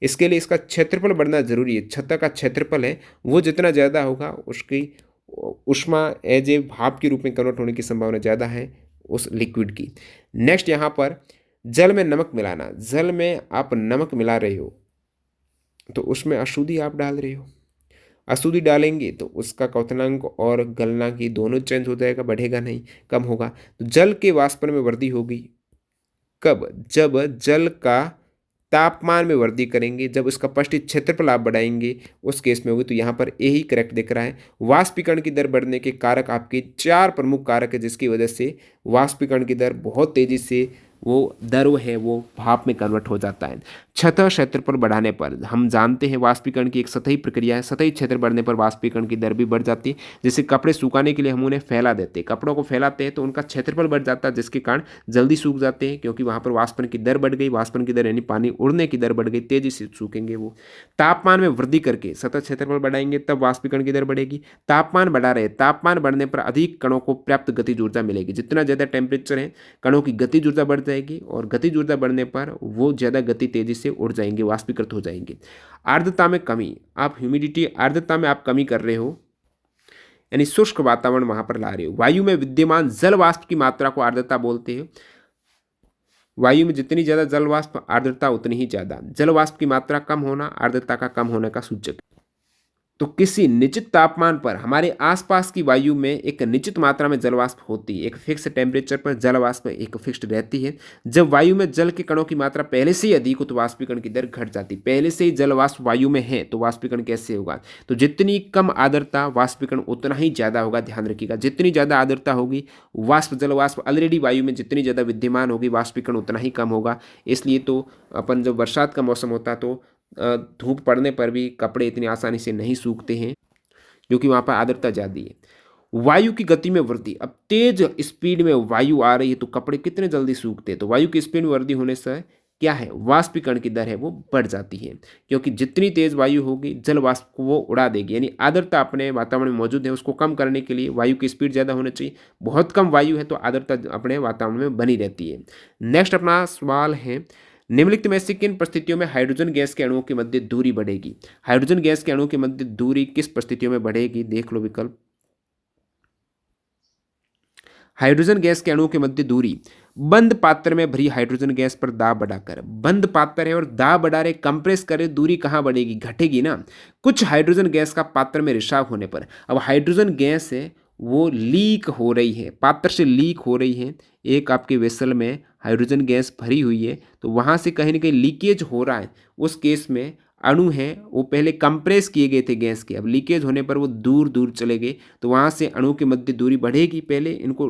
इसके लिए इसका क्षेत्रफल बढ़ना जरूरी है। छत्ता का क्षेत्रफल है वो जितना ज़्यादा होगा, उसकी ऊष्मा एज ए भाप के रूप में कन्वर्ट होने की संभावना ज़्यादा है उस लिक्विड की। नेक्स्ट यहाँ पर जल में नमक मिलाना, जल में आप नमक मिला रहे हो तो उसमें अशुद्धि आप डाल रहे हो, अशुद्धि डालेंगे तो उसका क्वथनांक और गलना की दोनों चेंज हो जाएगा, बढ़ेगा नहीं, कम होगा। तो जल के वाष्पन में वृद्धि होगी कब? जब जल का तापमान में वृद्धि करेंगे, जब उसका पृष्ठीय क्षेत्रफल आप बढ़ाएंगे उस केस में होगी। तो यहाँ पर यही करेक्ट दिख रहा है। वाष्पीकरण की दर बढ़ने के कारक आपके 4 प्रमुख कारक है, जिसकी वजह से वाष्पीकरण की दर बहुत तेजी से वो द्रव है वो भाप में कन्वर्ट हो जाता है। सतह क्षेत्रफल बढ़ाने पर, हम जानते हैं वाष्पीकरण की एक सतही प्रक्रिया है, सतही क्षेत्र बढ़ने पर वाष्पीकरण की दर भी बढ़ जाती है। जैसे कपड़े सुखाने के लिए हम उन्हें फैला देते हैं, कपड़ों को फैलाते हैं तो उनका क्षेत्रफल बढ़ जाता है, जिसके कारण जल्दी सूख जाते हैं, क्योंकि वहाँ पर वाष्पन की दर बढ़ गई। वाष्पन की दर यानी पानी उड़ने की दर बढ़ गई, तेजी से सूखेंगे वो। तापमान में वृद्धि करके सतह क्षेत्रफल बढ़ाएंगे तब वाष्पीकरण की दर बढ़ेगी। तापमान बढ़ा रहे, तापमान बढ़ने पर अधिक कणों को पर्याप्त गतिज ऊर्जा मिलेगी। जितना ज़्यादा टेम्परेचर है कणों की गतिज ऊर्जा बढ़ जाएगी, और गतिज ऊर्जा बढ़ने पर वो ज़्यादा गति तेजी से उड़ जाएंगे, वाष्पीकृत हो जाएंगे। आर्द्रता में कमी, आप ह्यूमिडिटी, आर्द्रता में आप कमी कर रहे हो, यानी शुष्क वातावरण वहां पर ला रहे हो। वायु में विद्यमान जल वाष्प की मात्रा को आर्द्रता बोलते हैं। वायु में जितनी ज्यादा जल वाष्प आर्द्रता उतनी ही ज्यादा। जल वाष्प की मात्रा कम होना आर्द्रता का कम होने का सूचक। तो किसी निश्चित तापमान पर हमारे आसपास की वायु में एक निश्चित मात्रा में जलवाष्प होती है। एक फिक्स टेम्परेचर पर जलवाष्प एक फिक्स्ड रहती है। जब वायु में जल के कणों की मात्रा पहले से ही अधिक हो तो वाष्पीकरण की दर घट जाती है। पहले से ही जलवाष्प वायु में है तो वाष्पीकरण कैसे होगा? तो जितनी कम आर्द्रता वाष्पीकरण उतना ही ज़्यादा होगा। ध्यान रखिएगा, जितनी ज़्यादा आर्द्रता होगी जलवाष्प ऑलरेडी वायु में जितनी ज़्यादा विद्यमान होगी वाष्पीकरण उतना ही कम होगा। इसलिए तो अपन जब बरसात का मौसम होता है तो धूप पड़ने पर भी कपड़े इतनी आसानी से नहीं सूखते हैं क्योंकि वहाँ पर आर्द्रता ज़्यादा है। वायु की गति में वृद्धि, अब तेज स्पीड में वायु आ रही है तो कपड़े कितने जल्दी सूखते हैं? तो वायु की स्पीड में वृद्धि होने से क्या है, वाष्पीकरण की दर है वो बढ़ जाती है, क्योंकि जितनी तेज वायु होगी जल वाष्प को वो उड़ा देगी। यानी आर्द्रता अपने वातावरण में मौजूद है, उसको कम करने के लिए वायु की स्पीड ज़्यादा होनी चाहिए। बहुत कम वायु है तो आर्द्रता अपने वातावरण में बनी रहती है। नेक्स्ट अपना सवाल है, निम्नलिखित में से किन परिस्थितियों में हाइड्रोजन गैस के अणुओं के मध्य दूरी बढ़ेगी? हाइड्रोजन गैस के अणुओं के मध्य दूरी किस परिस्थितियों में बढ़ेगी? देख लो विकल्प। हाइड्रोजन गैस के अणुओं के मध्य दूरी बंद पात्र में भरी हाइड्रोजन गैस पर दाब बढ़ाकर। बंद पात्र है और दाब बढ़ा रहे, कंप्रेस करे, दूरी कहाँ बढ़ेगी? घटेगी ना। कुछ हाइड्रोजन गैस का पात्र में रिसाव होने पर, अब हाइड्रोजन गैस है वो लीक हो रही है, पात्र से लीक हो रही है। एक आपके वेसल में हाइड्रोजन गैस भरी हुई है तो वहाँ से कहीं ना कहीं लीकेज हो रहा है। उस केस में अणु हैं वो पहले कंप्रेस किए गए थे गैस के, अब लीकेज होने पर वो दूर दूर चले गए तो वहाँ से अणु के मध्य दूरी बढ़ेगी। पहले इनको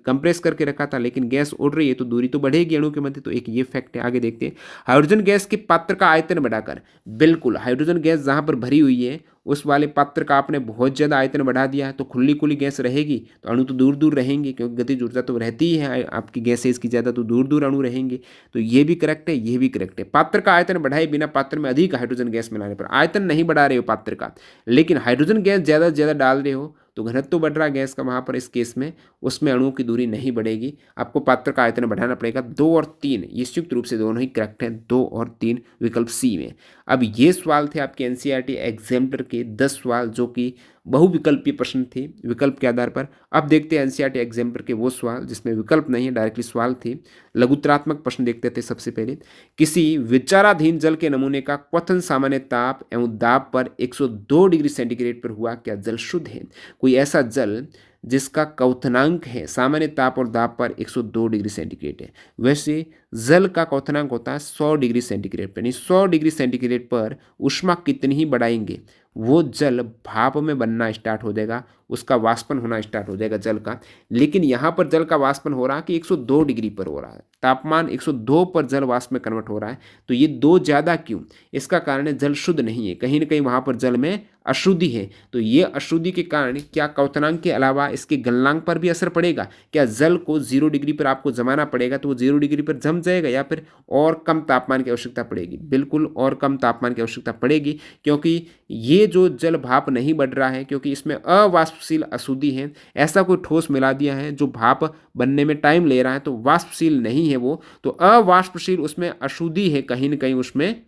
कंप्रेस करके रखा था लेकिन गैस उड़ रही है तो दूरी तो बढ़ेगी अणु के मध्य, तो एक ये फैक्ट है। आगे देखते हैं, हाइड्रोजन गैस के पात्र का आयतन बढ़ाकर। बिल्कुल, हाइड्रोजन गैस जहाँ पर भरी हुई है उस वाले पात्र का आपने बहुत ज़्यादा आयतन बढ़ा दिया है तो खुली खुली गैस रहेगी तो अणु तो दूर दूर रहेंगे, क्योंकि गतिज ऊर्जा तो रहती ही है आपकी गैसेज की ज़्यादा, तो दूर दूर अणु रहेंगे। तो ये भी करेक्ट है, ये भी करेक्ट है। पात्र का आयतन बढ़ाए बिना पात्र में अधिक हाइड्रोजन गैस मिलाने पर, आयतन नहीं बढ़ा रहे हो पात्र का लेकिन हाइड्रोजन गैस ज़्यादा से ज़्यादा डाल रहे हो तो घनत्व तो बढ़ रहा है गैस का वहाँ पर। इस केस में उसमें अणुओं की दूरी नहीं बढ़ेगी, आपको पात्र का आयतन बढ़ाना पड़ेगा। 2 और 3 ये संयुक्त रूप से दोनों ही करेक्ट हैं, 2 और 3 विकल्प सी में। अब ये सवाल थे आपके एनसीईआरटी एग्जाम्पलर के 10 सवाल जो कि बहुविकल्पीय प्रश्न थे विकल्प के आधार पर। अब देखते हैं एनसीईआरटी एग्जाम्पलर के वो सवाल जिसमें विकल्प नहीं है, डायरेक्टली सवाल थे। लघुत्रात्मक प्रश्न देखते थे सबसे पहले। किसी विचाराधीन जल के नमूने का क्वथन सामान्य ताप एवं दाब पर 102 डिग्री सेंटीग्रेड पर हुआ, क्या जल शुद्ध है? कोई ऐसा जल जिसका क्वथनांक है सामान्य ताप और दाब पर 102 डिग्री सेंटीग्रेड है। वैसे जल का क्वथनांक होता है 100 डिग्री सेंटीग्रेड पर, यानी 100 डिग्री सेंटीग्रेड पर ऊष्मा कितनी ही बढ़ाएंगे वो जल भाप में बनना स्टार्ट हो जाएगा, उसका वाष्पन होना स्टार्ट हो जाएगा जल का। लेकिन यहाँ पर जल का वाष्पन हो रहा है कि 102 डिग्री पर हो रहा है, तापमान 102 पर जल वाष्प में कन्वर्ट हो रहा है। तो ये 2 ज़्यादा क्यों? इसका कारण है जल शुद्ध नहीं है, कहीं ना कहीं वहाँ पर जल में अशुद्धि है। तो ये अशुद्धि के कारण क्या क्वथनांक के अलावा इसके गलनांक पर भी असर पड़ेगा? क्या जल को 0 डिग्री पर आपको जमाना पड़ेगा तो वो 0 डिग्री पर जम जाएगा या फिर और कम तापमान की आवश्यकता पड़ेगी? बिल्कुल और कम तापमान की आवश्यकता पड़ेगी, क्योंकि ये जो जल भाप नहीं बढ़ रहा है क्योंकि इसमें अवाष्पशील अशुद्धि है। ऐसा कोई ठोस मिला दिया है जो भाप बनने में टाइम ले रहा है तो वाष्पशील नहीं है वो, तो अवाष्पशील उसमें अशुद्धि है, कहीं ना कहीं उसमें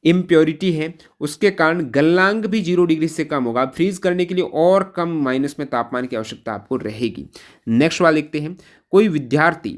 इम्प्योरिटी है। उसके कारण गलनांक भी 0 डिग्री से कम होगा। फ्रीज करने के लिए और कम माइनस में तापमान की आवश्यकता आपको रहेगी। नेक्स्ट सवाल देखते हैं, कोई विद्यार्थी,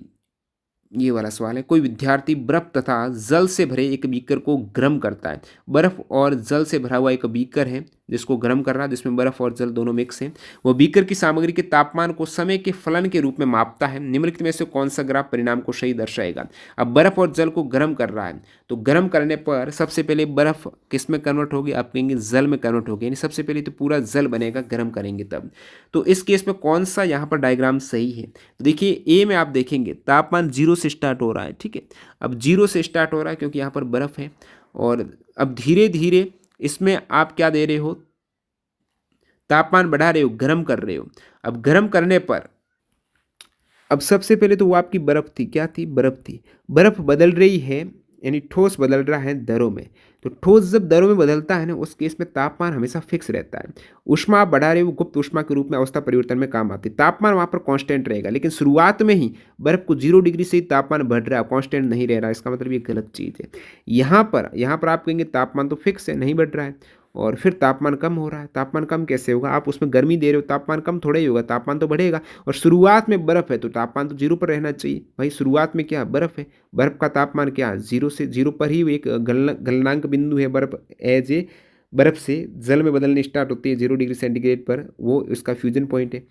ये वाला सवाल है, कोई विद्यार्थी बर्फ तथा जल से भरे एक बीकर को गर्म करता है। बर्फ और जल से भरा हुआ एक बीकर है जिसको गर्म कर रहा है, जिसमें बर्फ और जल दोनों मिक्स हैं। वो बीकर की सामग्री के तापमान को समय के फलन के रूप में मापता है। निम्नलिखित में से कौन सा ग्राफ परिणाम को सही दर्शाएगा? अब बर्फ और जल को गर्म कर रहा है तो गर्म करने पर सबसे पहले बर्फ किस में कन्वर्ट होगी? आप कहेंगे जल में कन्वर्ट होगी, यानी सबसे पहले तो पूरा जल बनेगा गर्म करेंगे तब। तो इस केस में कौन सा यहाँ पर डायग्राम सही है? तो देखिए ए में आप देखेंगे तापमान 0 से स्टार्ट हो रहा है, ठीक है। अब 0 से स्टार्ट हो रहा है क्योंकि यहाँ पर बर्फ है और अब धीरे धीरे इसमें आप क्या दे रहे हो, तापमान बढ़ा रहे हो, गर्म कर रहे हो। अब गर्म करने पर अब सबसे पहले तो वो आपकी बर्फ थी, क्या थी? बर्फ थी। बर्फ बदल रही है यानी ठोस बदल रहा है दरों में। तो ठोस जब दरों में बदलता है ना उस केस में तापमान हमेशा फिक्स रहता है। ऊष्मा आप बढ़ा रहे हो गुप्त ऊष्मा के रूप में अवस्था परिवर्तन में काम आती है, तापमान वहाँ पर कांस्टेंट रहेगा। लेकिन शुरुआत में ही बर्फ को 0 डिग्री से ही तापमान बढ़ रहा है, कांस्टेंट नहीं रह रहा है, इसका मतलब ये गलत चीज़ है। यहाँ पर आप कहेंगे तापमान तो फिक्स है, नहीं बढ़ रहा है। और फिर तापमान कम हो रहा है। तापमान कम कैसे होगा? आप उसमें गर्मी दे रहे हो, तापमान कम थोड़ा ही होगा, तापमान तो बढ़ेगा। और शुरुआत में बर्फ़ है तो तापमान तो 0 पर रहना चाहिए। भाई शुरुआत में क्या बर्फ़ है, बर्फ़ का तापमान क्या 0 से 0 पर ही एक गलनांक बिंदु है। बर्फ़ एज ए बर्फ़ से जल में बदलने स्टार्ट होती है 0 डिग्री सेंटीग्रेड पर, वो इसका फ्यूजन पॉइंट है।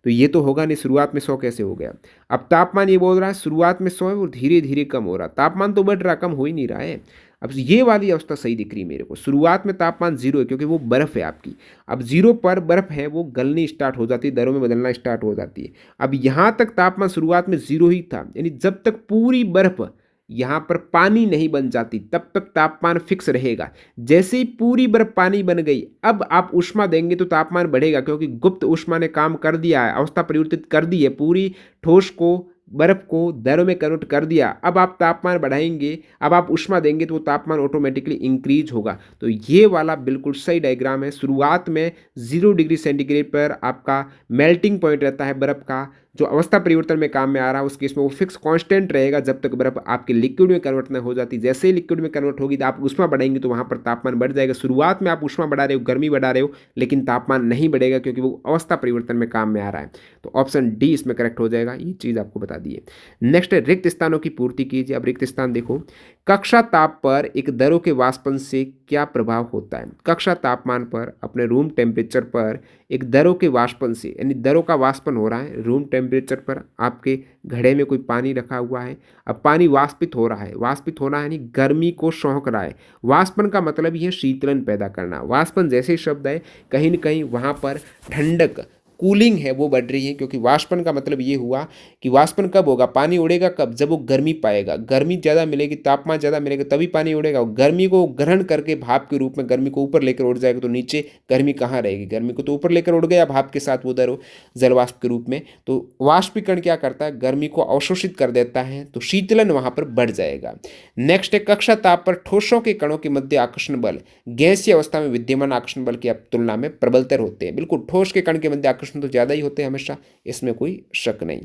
तो ये तो होगा नहीं, शुरुआत में 100 कैसे हो गया? अब तापमान ये बोल रहा है शुरुआत में 100 है और धीरे धीरे कम हो रहा है। तापमान तो बढ़ रहा, कम हो ही नहीं रहा है। अब ये वाली अवस्था सही दिख रही है मेरे को। शुरुआत में तापमान 0 है क्योंकि वो बर्फ़ है आपकी। अब 0 पर बर्फ़ है, वो गलनी स्टार्ट हो जाती है, दरों में बदलना स्टार्ट हो जाती है। अब यहाँ तक तापमान शुरुआत में 0 ही था, यानी जब तक पूरी बर्फ़ यहाँ पर पानी नहीं बन जाती तब तक तापमान फिक्स रहेगा। जैसे ही पूरी बर्फ पानी बन गई, अब आप ऊष्मा देंगे तो तापमान बढ़ेगा, क्योंकि गुप्त ऊष्मा ने काम कर दिया है, अवस्था परिवर्तित कर दी है, पूरी ठोस को बर्फ को दरों में कन्वर्ट कर दिया। अब आप तापमान बढ़ाएंगे, अब आप ऊष्मा देंगे तो वो तापमान ऑटोमेटिकली इंक्रीज होगा। तो ये वाला बिल्कुल सही डायग्राम है। शुरुआत में 0 डिग्री सेंटीग्रेड पर आपका मेल्टिंग पॉइंट रहता है बर्फ का, जो अवस्था परिवर्तन में काम में आ रहा है उस केस में वो फिक्स कांस्टेंट रहेगा जब तक बर्फ आपके लिक्विड में कन्वर्ट न हो जाती। जैसे ही लिक्विड में कन्वर्ट होगी तो आप ऊष्मा बढ़ाएंगे तो वहाँ पर तापमान बढ़ जाएगा। शुरुआत में आप ऊष्मा बढ़ा रहे हो, गर्मी बढ़ा रहे हो, लेकिन तापमान नहीं बढ़ेगा क्योंकि वो अवस्था परिवर्तन में काम में आ रहा है। तो ऑप्शन डी इसमें करेक्ट हो जाएगा। ये चीज़ आपको बता दी है। नेक्स्ट है रिक्त स्थानों की पूर्ति कीजिए। अब रिक्त स्थान देखो, कक्षा ताप पर एक दरों के वाष्पन से क्या प्रभाव होता है? कक्षा तापमान पर, अपने रूम टेम्परेचर पर एक दरों के वाष्पन से, यानी दरों का वाष्पन हो रहा है रूम टेम्परेचर पर, आपके घड़े में कोई पानी रखा हुआ है, अब पानी वाष्पित हो रहा है। वाष्पित होना यानी गर्मी को सोख रहा है। वाष्पन का मतलब ये शीतलन पैदा करना। वाष्पन जैसे शब्द है, कहीं न कहीं वहाँ पर ठंडक, कूलिंग है वो बढ़ रही है, क्योंकि वाष्पन का मतलब ये हुआ कि वाष्पन कब होगा, पानी उड़ेगा कब, जब वो गर्मी पाएगा, गर्मी ज़्यादा मिलेगी, तापमान ज़्यादा मिलेगा तभी पानी उड़ेगा। और गर्मी को ग्रहण करके भाप के रूप में गर्मी को ऊपर लेकर उड़ जाएगा, तो नीचे गर्मी कहाँ रहेगी? गर्मी को तो ऊपर लेकर उड़ गया भाप के साथ वो दरो जल वाष्प के रूप में। तो वाष्पीकरण क्या करता है, गर्मी को अवशोषित कर देता है, तो शीतलन वहाँ पर बढ़ जाएगा। नेक्स्ट है कक्षा ताप पर ठोसों के कणों के मध्य आकर्षण बल गैसीय अवस्था में विद्यमान आकर्षण बल की तुलना में प्रबलतर होते हैं। बिल्कुल, ठोस के कण के मध्य आकर्षण तो ज़्यादा ही होते हैं हमेशा, इसमें कोई शक नहीं।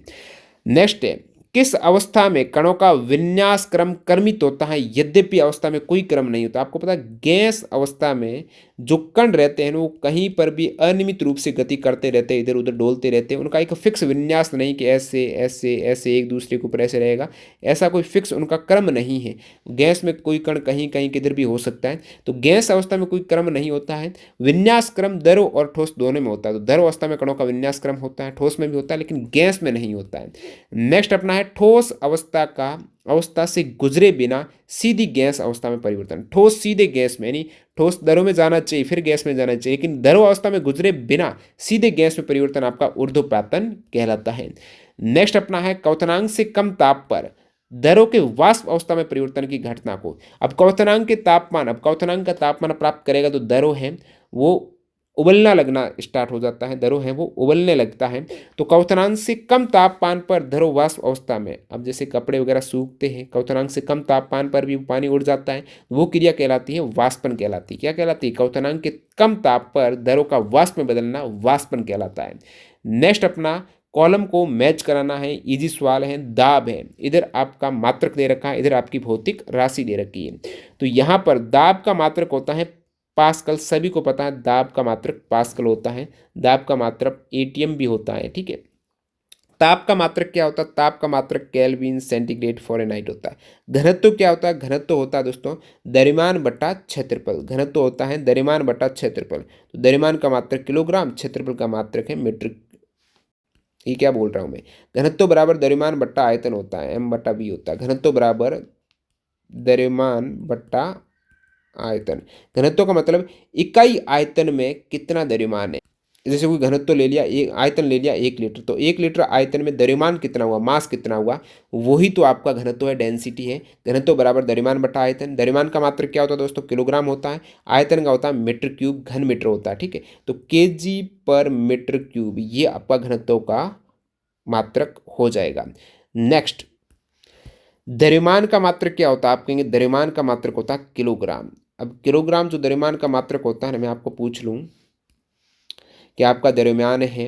नेक्स्ट है किस अवस्था में कणों का विन्यास क्रम क्रमित होता है यद्यपि अवस्था में कोई क्रम नहीं होता? आपको पता है गैस अवस्था में जो कण रहते हैं वो कहीं पर भी अनियमित रूप से गति करते रहते हैं, इधर उधर डोलते रहते हैं। उनका एक फिक्स विन्यास नहीं कि ऐसे ऐसे ऐसे एक दूसरे के ऊपर ऐसे रहेगा, ऐसा कोई फिक्स उनका क्रम नहीं है। गैस में कोई कण कहीं कहीं किधर भी हो सकता है, तो गैस अवस्था में कोई क्रम नहीं होता है। विन्यास क्रम द्रव और ठोस दोनों में होता है। तो द्रव अवस्था में कणों का विन्यास क्रम होता है, ठोस में भी होता है, लेकिन गैस में नहीं होता है। नेक्स्ट अपना है ठोस अवस्था से गुजरे बिना सीधी गैस अवस्था में परिवर्तन। ठोस सीधे गैस में, यानी ठोस दरों में जाना चाहिए फिर गैस में जाना चाहिए, लेकिन द्रव अवस्था में गुजरे बिना सीधे गैस में परिवर्तन आपका ऊर्ध्वपातन कहलाता है। नेक्स्ट अपना है क्वथनांक से कम ताप पर दरों के वाष्प अवस्था में परिवर्तन की घटना को। अब क्वथनांक का तापमान प्राप्त करेगा तो दरों है वो उबलना लगना स्टार्ट हो जाता है, दरों है वो उबलने लगता है। तो क्वथनांक से कम तापमान पर दरों वाष्प अवस्था में, अब जैसे कपड़े वगैरह सूखते हैं, क्वथनांक से कम तापमान पर भी पानी उड़ जाता है, वो क्रिया कहलाती है वाष्पन कहलाती है। क्या कहलाती है? क्वथनांक के कम ताप पर दरों का वाष्प में बदलना वाष्पन कहलाता है। नेक्स्ट अपना कॉलम को मैच कराना है, इजी सवाल है। दाब है, इधर आपका मात्रक दे रखा है, इधर आपकी भौतिक राशि दे रखी है। तो यहाँ पर दाब का मात्रक होता है पास्कल, सभी को पता है दाब का मात्रक पास्कल होता है। दाब का मात्रक एटीएम भी होता है, ठीक है। ताप का मात्रक क्या होता है? ताप का मात्रक केल्विन, सेंटीग्रेड, फ़ारेनहाइट होता है। घनत्व क्या होता है? घनत्व होता है दोस्तों द्रव्यमान बटा क्षेत्रफल। घनत्व होता है द्रव्यमान बटा क्षेत्रफल। तो द्रव्यमान का मात्रक किलोग्राम, क्षेत्रफल का मात्रक है मीटर। ये क्या बोल रहा हूँ मैं? घनत्व बराबर द्रव्यमान बट्टा आयतन होता है, m बटा v होता है। घनत्व बराबर द्रव्यमान बट्टा आयतन। घनत्व का मतलब इकाई आयतन में कितना द्रव्यमान है। जैसे कोई घनत्व ले लिया, एक आयतन ले लिया 1 लीटर, तो 1 लीटर आयतन में द्रव्यमान कितना हुआ, मास कितना हुआ, वही तो आपका घनत्व है, डेंसिटी है। घनत्व बराबर द्रव्यमान बटा आयतन। द्रव्यमान का मात्रक क्या होता है दोस्तों? किलोग्राम होता है। आयतन का होता है मीटर क्यूब, घन मीटर होता है, ठीक है। तो केजी पर मीटर क्यूब, ये आपका घनत्व का मात्रक हो जाएगा। नेक्स्ट द्रव्यमान का मात्रक क्या होता है? आप कहेंगे द्रव्यमान का मात्रक होता है किलोग्राम। अब किलोग्राम जो द्रव्यमान का मात्रक होता है ना, मैं आपको पूछ लूँ कि आपका द्रव्यमान है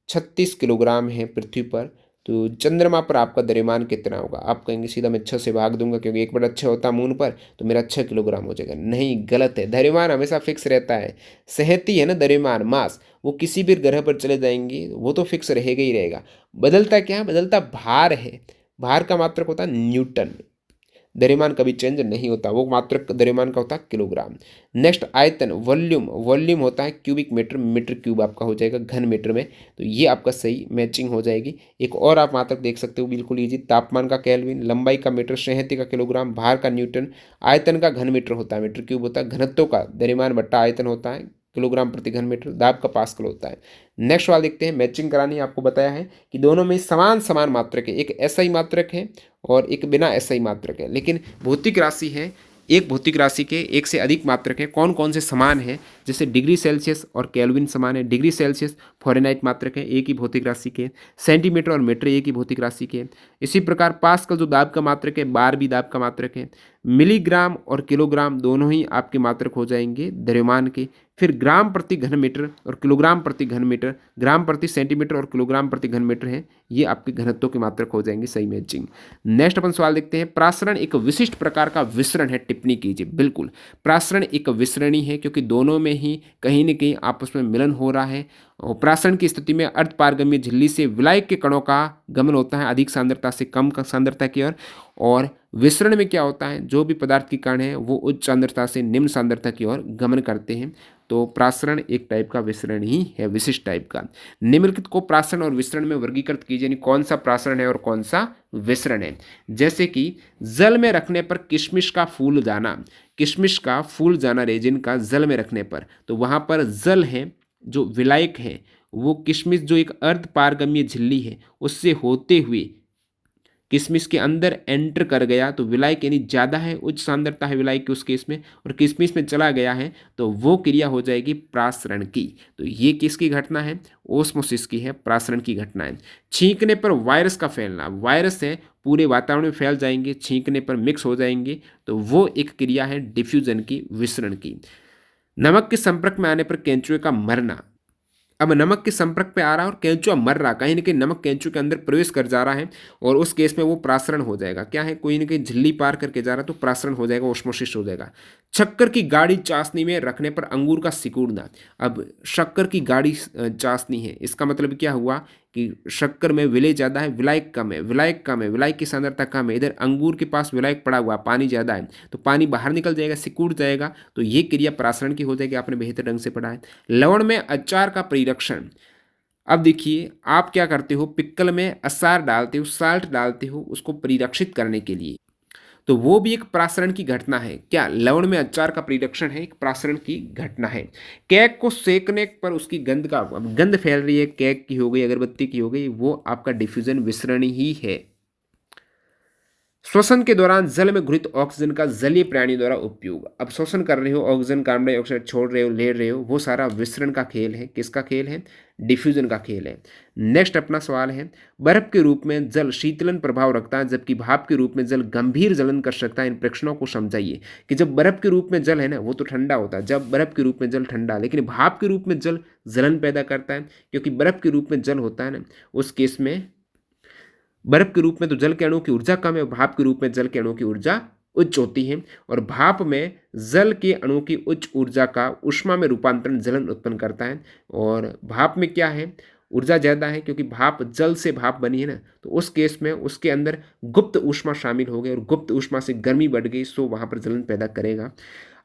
36 किलोग्राम है पृथ्वी पर, तो चंद्रमा पर आपका द्रव्यमान कितना होगा? आप कहेंगे सीधा मैं 6 से भाग दूंगा क्योंकि 1/6 होता है मून पर, तो मेरा 6 किलोग्राम हो जाएगा। नहीं, गलत है। द्रव्यमान हमेशा फिक्स रहता है। सहती है ना द्रव्यमान, मास, वो किसी भी ग्रह पर चले जाएंगे वो तो फिक्स रहेगा ही रहेगा। बदलता क्या है? बदलता भार है। भार का मात्रक होता है न्यूटन। द्रव्यमान कभी चेंज नहीं होता, वो मात्रक द्रव्यमान का होता है किलोग्राम। नेक्स्ट आयतन, वॉल्यूम। वॉल्यूम होता है क्यूबिक मीटर, मीटर क्यूब आपका हो जाएगा घन मीटर में। तो ये आपका सही मैचिंग हो जाएगी। एक और आप मात्रक देख सकते हो बिल्कुल इजी, तापमान का केल्विन, लंबाई का मीटर, सहती का किलोग्राम, भार का न्यूटन, आयतन का घन मीटर होता है, मीटर क्यूब होता है, घनत्व का द्रव्यमान बट्टा आयतन होता है किलोग्राम प्रति घन मीटर, दाब का पास्कल होता है। नेक्स्ट वाला देखते हैं, मैचिंग करानी है। आपको बताया है कि दोनों में समान समान मात्रक है, एक एसआई मात्रक है और एक बिना एसआई मात्रक है। लेकिन भौतिक राशि है, एक भौतिक राशि के एक से अधिक मात्रक है। कौन कौन से समान है? जैसे डिग्री सेल्सियस और केल्विन समान है। डिग्री सेल्सियस फ़ारेनहाइट मात्रक है, एक ही भौतिक राशि के। सेंटीमीटर और मीटर एक ही भौतिक राशि के। इसी प्रकार पास्कल जो दाब का मात्रक है, बार भी दाब का मात्रक है। मिलीग्राम और किलोग्राम दोनों ही आपके मात्रक हो जाएंगे द्रव्यमान के। फिर ग्राम प्रति घन मीटर और किलोग्राम प्रति घन मीटर, ग्राम प्रति सेंटीमीटर और किलोग्राम प्रति घन मीटर है, ये आपके घनत्व के मात्रक हो जाएंगे। सही मैचिंग। नेक्स्ट अपन सवाल देखते हैं, प्रासरण एक विशिष्ट प्रकार का विसरण है, टिप्पणी कीजिए। बिल्कुल, प्रासरण एक विसरणी है क्योंकि दोनों में ही कहीं न कहीं आपस में मिलन हो रहा है। और प्रासरण की स्थिति में अर्धपारगम्य झिल्ली से विलायक के कणों का गमन होता है अधिक सांद्रता से कम सांद्रता की ओर। और विसरण में क्या होता है? जो भी पदार्थ के कण हैं वो उच्च सांद्रता से निम्न सांद्रता की ओर गमन करते हैं। तो प्रासरण एक टाइप का विसरण ही है, विशिष्ट टाइप का। निम्नलिखित को प्रासरण और विसरण में वर्गीकृत कीजिए, यानी कौन सा प्रासरण है और कौन सा विसरण है। जैसे कि जल में रखने पर किशमिश का फूल जाना, किशमिश का फूल जाना रेजिन का जल में रखने पर, तो वहाँ पर जल है जो विलायक है, वो किशमिश जो एक अर्ध पारगम्य झिल्ली है उससे होते हुए किशमिश के अंदर एंटर कर गया, तो विलायक यानी ज़्यादा है, उच्च सांद्रता है विलायक की उस केस में, और किशमिश में चला गया है, तो वो क्रिया हो जाएगी प्रासरण की। तो ये किसकी घटना है? ओस्मोसिस की है, प्रासरण की घटना है। छींकने पर वायरस का फैलना, वायरस है पूरे वातावरण में फैल जाएंगे, छींकने पर मिक्स हो जाएंगे, तो वो एक क्रिया है डिफ्यूजन की, विसरण की। नमक के संपर्क में आने पर केंचुए का मरना, अब नमक के संपर्क पे आ रहा है और केंचुआ मर रहा, कहीं ना कहीं नमक केंचुए के अंदर प्रवेश कर जा रहा है, और उस केस में वो प्रासरण हो जाएगा। क्या है? कोई ना कहीं झिल्ली पार करके जा रहा है तो प्रासरण हो जाएगा, ओस्मोसिस हो जाएगा। शक्कर की गाढ़ी चाशनी में रखने पर अंगूर का सिकुड़ना, अब शक्कर की गाढ़ी चाशनी है, इसका मतलब क्या हुआ कि शक्कर में विलेय ज़्यादा है, विलायक कम है, विलायक कम है, विलायक की सांद्रता कम है। इधर अंगूर के पास विलायक पड़ा हुआ, पानी ज़्यादा है, तो पानी बाहर निकल जाएगा, सिकुड़ जाएगा, तो ये क्रिया प्रासरण की हो जाएगी। आपने बेहतर ढंग से पढ़ा है। लवण में अचार का परिरक्षण, अब देखिए आप क्या करते हो, पिक्कल में अचार डालते हो, साल्ट डालते हो उसको परिरक्षित करने के लिए, तो वो भी एक प्रासरण की घटना है। क्या? लवण में अचार का परिरक्षण है, एक प्रासरण की घटना है। केक को सेकने पर उसकी गंध का, अब गंध फैल रही है, केक की हो गई, अगरबत्ती की हो गई, वो आपका डिफ्यूजन विसरण ही है। श्वसन के दौरान जल में घुलित ऑक्सीजन का जलीय प्राणी द्वारा उपयोग, अब श्वसन कर रहे हो, ऑक्सीजन कार्बन डाइऑक्साइड छोड़ रहे हो, ले रहे हो, वो सारा विसरण का खेल है। किसका खेल है? डिफ्यूजन का खेल है। नेक्स्ट अपना सवाल है, बर्फ के रूप में जल शीतलन प्रभाव रखता है जबकि भाप के रूप में जल गंभीर जलन कर सकता है। इन प्रेक्षणों को समझाइए कि जब बर्फ के रूप में जल है ना वो तो ठंडा होता है, जब बर्फ के रूप में जल ठंडा, लेकिन भाप के रूप में जल जलन पैदा करता है, क्योंकि बर्फ के रूप में जल होता है ना, उस केस में बर्फ के रूप में तो जल के अणुओं की ऊर्जा कम है, भाप के रूप में जल के अणुओं की ऊर्जा उच्च होती है, और भाप में जल के अणुओं की उच्च ऊर्जा का ऊष्मा में रूपांतरण जलन उत्पन्न करता है। और भाप में क्या है? ऊर्जा ज़्यादा है, क्योंकि भाप जल से भाप बनी है ना, तो उस केस में उसके अंदर गुप्त ऊष्मा शामिल हो गई और गुप्त ऊष्मा से गर्मी बढ़ गई, सो वहाँ पर जलन पैदा करेगा।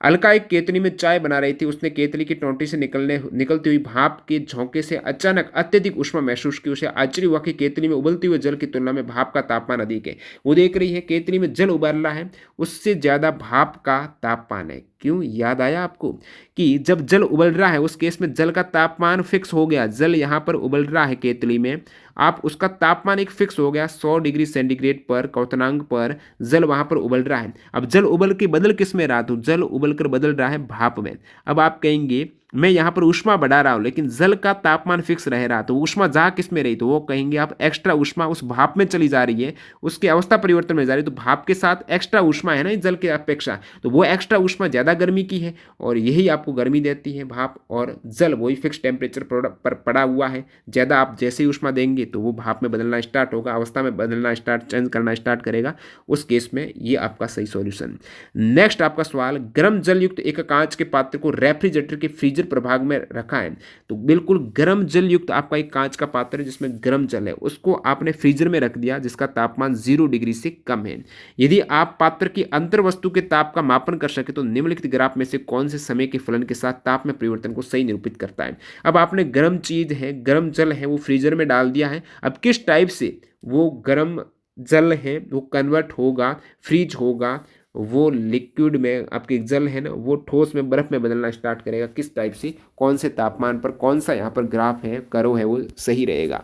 अलका एक केतली में चाय बना रही थी, उसने केतली की टोंटी से निकलती हुई भाप के झोंके से अचानक अत्यधिक ऊष्मा महसूस की। उसे आश्चर्य हुआ कि केतली में उबलते हुए जल की तुलना में भाप का तापमान अधिक है। वो देख रही है केतली में जल उबल रहा है, उससे ज़्यादा भाप का तापमान है। क्यों? याद आया आपको कि जब जल उबल रहा है उस केस में जल का तापमान फिक्स हो गया, जल यहाँ पर उबल रहा है केतली में, आप उसका तापमान एक फिक्स हो गया 100 डिग्री सेंटीग्रेड पर क्वथनांक पर जल वहाँ पर उबल रहा है। अब जल उबल के बदल किस में रहा? तो जल उबल कर बदल रहा है भाप में। अब आप कहेंगे मैं यहाँ पर ऊष्मा बढ़ा रहा हूँ लेकिन जल का तापमान फिक्स रह रहा, तो ऊष्मा जा किस में रही, तो वो कहेंगे आप एक्स्ट्रा ऊष्मा उस भाप में चली जा रही है, उसकी अवस्था परिवर्तन में जा रही है, तो भाप के साथ एक्स्ट्रा ऊष्मा है ना इस जल के अपेक्षा, तो वो एक्स्ट्रा ऊष्मा ज़्यादा गर्मी की है और यही आपको गर्मी देती है भाप। और जल वही फिक्स टेम्परेचर पर पड़ा हुआ है, ज़्यादा आप जैसे ही ऊष्मा देंगे तो वो भाप में बदलना स्टार्ट होगा, अवस्था में बदलना चेंज करना स्टार्ट करेगा, उस केस में ये आपका सही सॉल्यूशन। नेक्स्ट आपका सवाल, गर्म जल युक्त एक कांच के पात्र को रेफ्रिजरेटर के फ्रीजर प्रभाग में रखा है, तो बिल्कुल गर्म जल युक्त आपका एक कांच का पात्र है जिसमें गर्म जल है, उसको आपने फ्रीजर में रख दिया जिसका तापमान 0 डिग्री से कम है। यदि आप पात्र की अंतर वस्तु के ताप का मापन कर सके तो निम्नलिखित ग्राफ में से कौन से समय के फलन के साथ ताप में परिवर्तन को सही निरूपित करता है। अब आपने गर्म चीज है, गर्म जल है, वो फ्रीजर में डाल दिया है, अब किस टाइप से वो गर्म जल है वो कन्वर्ट होगा, फ्रीज होगा, वो लिक्विड में आपके जल है ना वो ठोस में बर्फ में बदलना स्टार्ट करेगा, किस टाइप से, कौन से तापमान पर, कौन सा यहाँ पर ग्राफ है, करो है वो सही रहेगा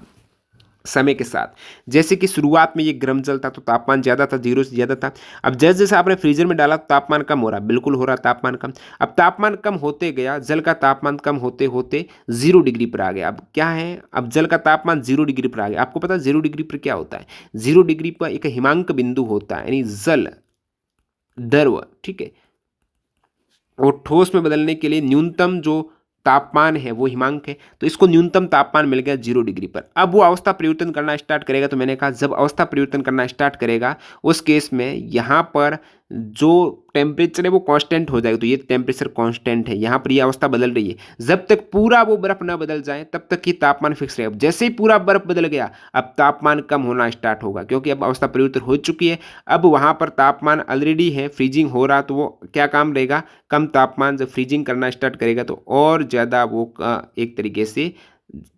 समय के साथ। जैसे कि शुरुआत में ये गर्म जल था तो तापमान ज़्यादा था, 0 से ज़्यादा था, अब जैसे जैसे आपने फ्रीजर में डाला तापमान कम हो रहा, बिल्कुल हो रहा तापमान कम, अब तापमान कम होते गया, जल का तापमान कम होते होते 0 डिग्री पर आ गया। अब क्या है, अब जल का तापमान 0 डिग्री पर आ गया। आपको पता है 0 डिग्री पर क्या होता है, 0 डिग्री पर एक हिमांक बिंदु होता है, यानी जल द्रव, ठीक है, और ठोस में बदलने के लिए न्यूनतम जो तापमान है वो हिमांक है, तो इसको न्यूनतम तापमान मिल गया 0 डिग्री पर। अब वो अवस्था परिवर्तन करना स्टार्ट करेगा, तो मैंने कहा जब अवस्था परिवर्तन करना स्टार्ट करेगा उस केस में यहाँ पर जो टेम्परेचर है वो कांस्टेंट हो जाएगा, तो ये टेम्परेचर कांस्टेंट है, यहाँ पर ये अवस्था बदल रही है, जब तक पूरा वो बर्फ ना बदल जाए तब तक ये तापमान फिक्स रहेगा। जैसे ही पूरा बर्फ बदल गया अब तापमान कम होना स्टार्ट होगा, क्योंकि अब अवस्था परिवर्तन हो चुकी है, अब वहाँ पर तापमान ऑलरेडी है, फ्रीजिंग हो रहा, तो वो क्या काम रहेगा, कम तापमान जब फ्रीजिंग करना स्टार्ट करेगा तो और ज़्यादा वो एक तरीके से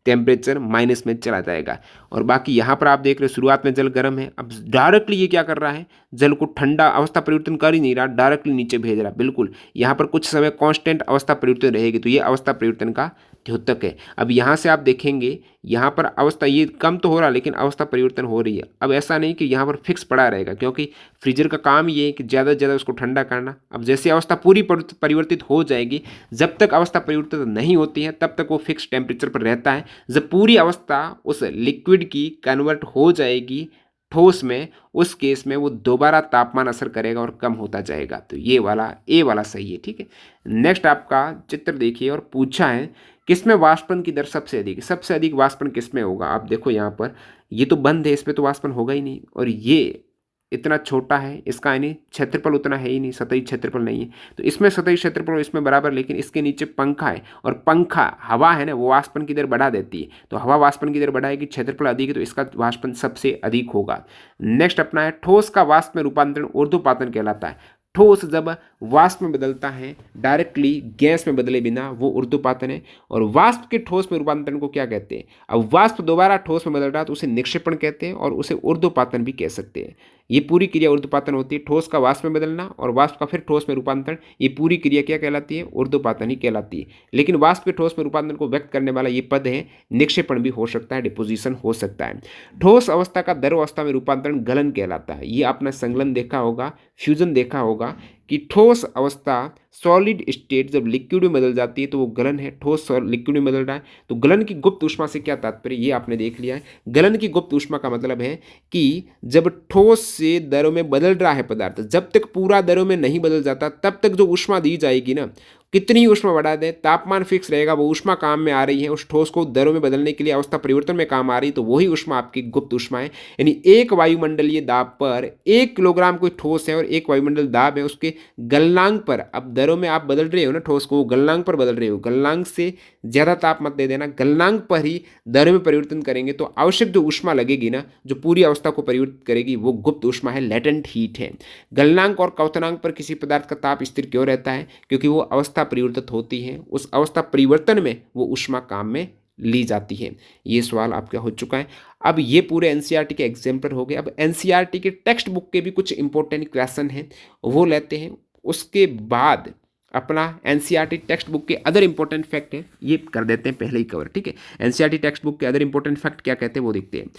टेम्परेचर माइनस में चला जाएगा। और बाकी यहाँ पर आप देख रहे हो शुरुआत में जल गर्म है, अब डायरेक्टली ये क्या कर रहा है, जल को ठंडा, अवस्था परिवर्तन कर ही नहीं रहा, डायरेक्टली नीचे भेज रहा, बिल्कुल यहाँ पर कुछ समय कांस्टेंट अवस्था परिवर्तन रहेगी, तो ये अवस्था परिवर्तन का द्योतक है। अब यहाँ से आप देखेंगे यहाँ पर अवस्था ये कम तो हो रहा लेकिन अवस्था परिवर्तन हो रही है। अब ऐसा नहीं कि यहाँ पर फिक्स पड़ा रहेगा, क्योंकि फ्रीजर का काम ये है कि ज़्यादा से ज़्यादा उसको ठंडा करना। अब जैसे अवस्था पूरी परिवर्तित हो जाएगी, जब तक अवस्था परिवर्तित नहीं होती है तब तक वो फिक्स टेम्परेचर पर रहता है, जब पूरी अवस्था उस लिक्विड की कन्वर्ट हो जाएगी ठोस में, उस केस में वो दोबारा तापमान असर करेगा और कम होता जाएगा, तो ये वाला ए वाला सही है, ठीक है। नेक्स्ट आपका चित्र देखिए और पूछा है किसमें वाष्पन की दर सबसे अधिक, सबसे अधिक वाष्पन किसमें होगा। आप देखो यहाँ पर ये तो बंद है, इसमें तो वाष्पन होगा ही नहीं, और ये इतना छोटा है, इसका यानी क्षेत्रफल उतना है ही नहीं, सतही क्षेत्रफल नहीं है, तो इसमें सतही क्षेत्रफल इसमें बराबर, लेकिन इसके नीचे पंखा है और पंखा हवा है ना वो वाष्पन की दर बढ़ा देती है, तो हवा वाष्पन की दर बढ़ाएगी, क्षेत्रफल अधिक है तो इसका वाष्पन सबसे अधिक होगा। नेक्स्ट अपना है ठोस का वाष्प में रूपांतरण ऊर्ध्वपातन कहलाता है। ठोस जब वाष्प में बदलता है डायरेक्टली गैस में बदले बिना वो ऊर्ध्वपातन है, और वाष्प के ठोस में रूपांतरण को क्या कहते हैं, अब वाष्प दोबारा ठोस में बदल रहा है तो उसे निक्षेपण कहते हैं और उसे ऊर्ध्वपातन भी कह सकते हैं। ये पूरी क्रिया ऊर्ध्वपातन होती है, ठोस का वाष्प में बदलना और वाष्प का फिर ठोस में रूपांतरण, ये पूरी क्रिया क्या कहलाती है, ऊर्ध्वपातन ही कहलाती है। लेकिन वाष्प के ठोस में रूपांतरण को व्यक्त करने वाला ये पद है, निक्षेपण भी हो सकता है, डिपोजिशन हो सकता है। ठोस अवस्था का द्रव अवस्था में रूपांतरण गलन कहलाता है। ये आपने संगलन देखा होगा, फ्यूजन देखा होगा कि ठोस अवस्था सॉलिड स्टेट जब लिक्विड में बदल जाती है तो वो गलन है, ठोस लिक्विड में बदल रहा है, तो गलन की गुप्त ऊष्मा से क्या तात्पर्य, ये आपने देख लिया है। गलन की गुप्त ऊष्मा का मतलब है कि जब ठोस से द्रव में बदल रहा है पदार्थ, जब तक पूरा द्रव में नहीं बदल जाता तब तक जो ऊष्मा दी जाएगी ना, कितनी ऊष्मा बढ़ा दें, तापमान फिक्स रहेगा, वो ऊष्मा काम में आ रही है, उस ठोस को द्रव में बदलने के लिए अवस्था परिवर्तन में काम आ रही है, तो वही ऊष्मा आपकी गुप्त ऊष्मा है। यानी एक वायुमंडलीय दाब पर 1 किलोग्राम कोई ठोस है और 1 वायुमंडल दाब है, उसके गलनांक पर, अब द्रव में आप बदल रहे हो ना ठोस को, गलनांक पर बदल रहे हो, गलनांक से ज़्यादा ताप मत दे देना, गलनांक पर ही द्रव में परिवर्तन करेंगे तो आवश्यक जो ऊष्मा लगेगी ना, जो पूरी अवस्था को परिवर्तित करेगी, वो गुप्त ऊष्मा है, लेटेंट हीट है। गलनांक और क्वथनांक पर किसी पदार्थ का ताप स्थिर क्यों रहता है, क्योंकि वो अवस्था परिवर्तित होती है, उस अवस्था परिवर्तन में वो ऊष्मा काम में ली जाती है। ये सवाल आपका हो चुका है। अब ये पूरे एनसीईआरटी के एग्जाम्पल हो गए। अब एनसीईआरटी के टेक्स्ट बुक के भी कुछ इंपॉर्टेंट क्वेश्चन हैं वो लेते हैं, उसके बाद अपना एनसीईआरटी टेक्स्ट बुक के अदर इंपॉर्टेंट फैक्ट है, ये कर देते हैं पहले ही कवर, ठीक है। एनसीईआरटी टेक्स्ट बुक के अदर इंपॉर्टेंट फैक्ट क्या कहते हैं वो देखते हैं।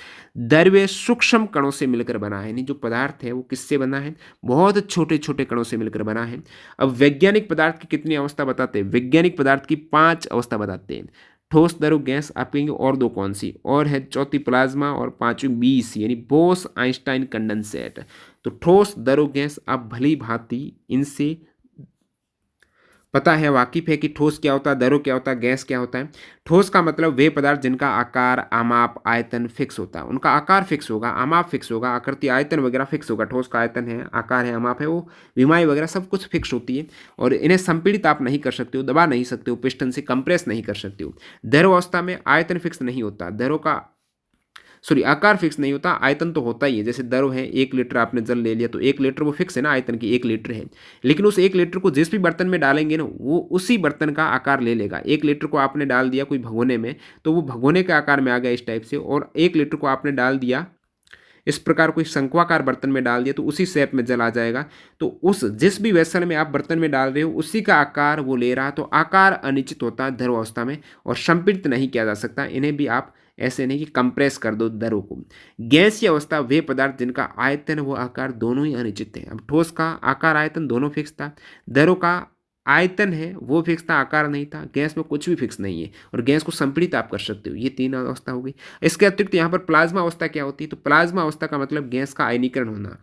द्रव्य सूक्ष्म कणों से मिलकर बना है, यानी जो पदार्थ है वो किससे बना है, बहुत छोटे छोटे कणों से मिलकर बना है। अब वैज्ञानिक पदार्थ की कितनी अवस्था बताते हैं, वैज्ञानिक पदार्थ की 5 अवस्था बताते हैं। ठोस, द्रव, गैस, आप कहेंगे और 2 कौन सी, और है चौथी प्लाज्मा और पांचवी बीसी यानी बोस आइंस्टाइन कंडेंसेट। तो ठोस, द्रव, गैस आप भली भांति इनसे पता है, वाकिफ है कि ठोस क्या होता है, द्रव क्या होता है, गैस क्या होता है। ठोस का मतलब वे पदार्थ जिनका आकार, आमाप, आयतन फिक्स होता है, उनका आकार फिक्स होगा, आमाप फिक्स होगा, आकृति, आयतन वगैरह फिक्स होगा। ठोस का आयतन है, आकार है, आमाप है, वो विमाएँ वगैरह सब कुछ फिक्स होती है और इन्हें संपीड़ित आप नहीं कर सकते हो, दबा नहीं सकते हो, पिस्टन से कंप्रेस नहीं कर सकते हो। द्रव अवस्था में आयतन फिक्स नहीं होता, द्रव का आकार फिक्स नहीं होता, आयतन तो होता ही है। जैसे द्रव है, 1 लीटर आपने जल ले लिया तो 1 लीटर वो फिक्स है ना, आयतन की 1 लीटर है, लेकिन उस 1 लीटर को जिस भी बर्तन में डालेंगे ना वो उसी बर्तन का आकार ले लेगा। 1 लीटर को आपने डाल दिया कोई भगोने में तो वो भगोने के आकार में आ गया इस टाइप से, और 1 लीटर को आपने डाल दिया इस प्रकार कोई शंक्वाकार बर्तन में डाल दिया तो उसी शेप में जल आ जाएगा। तो उस जिस भी वेसल में आप बर्तन में डाल रहे हो उसी का आकार वो ले रहा, तो आकार अनिश्चित होता है द्रव अवस्था में और संपीड़ित नहीं किया जा सकता। इन्हें भी आप ऐसे नहीं कि कंप्रेस कर दो द्रव को। गैस की अवस्था वे पदार्थ जिनका आयतन वो आकार दोनों ही अनिश्चित है। अब ठोस का आकार आयतन दोनों फिक्स था, द्रव का आयतन है वो फिक्स था, आकार नहीं था। गैस में कुछ भी फिक्स नहीं है और गैस को संपीड़ित आप कर सकते हो। ये 3 अवस्था हो गई। इसके अतिरिक्त यहाँ पर प्लाज्मा अवस्था क्या होती है, तो प्लाज्मा अवस्था का मतलब गैस का आयनीकरण होना।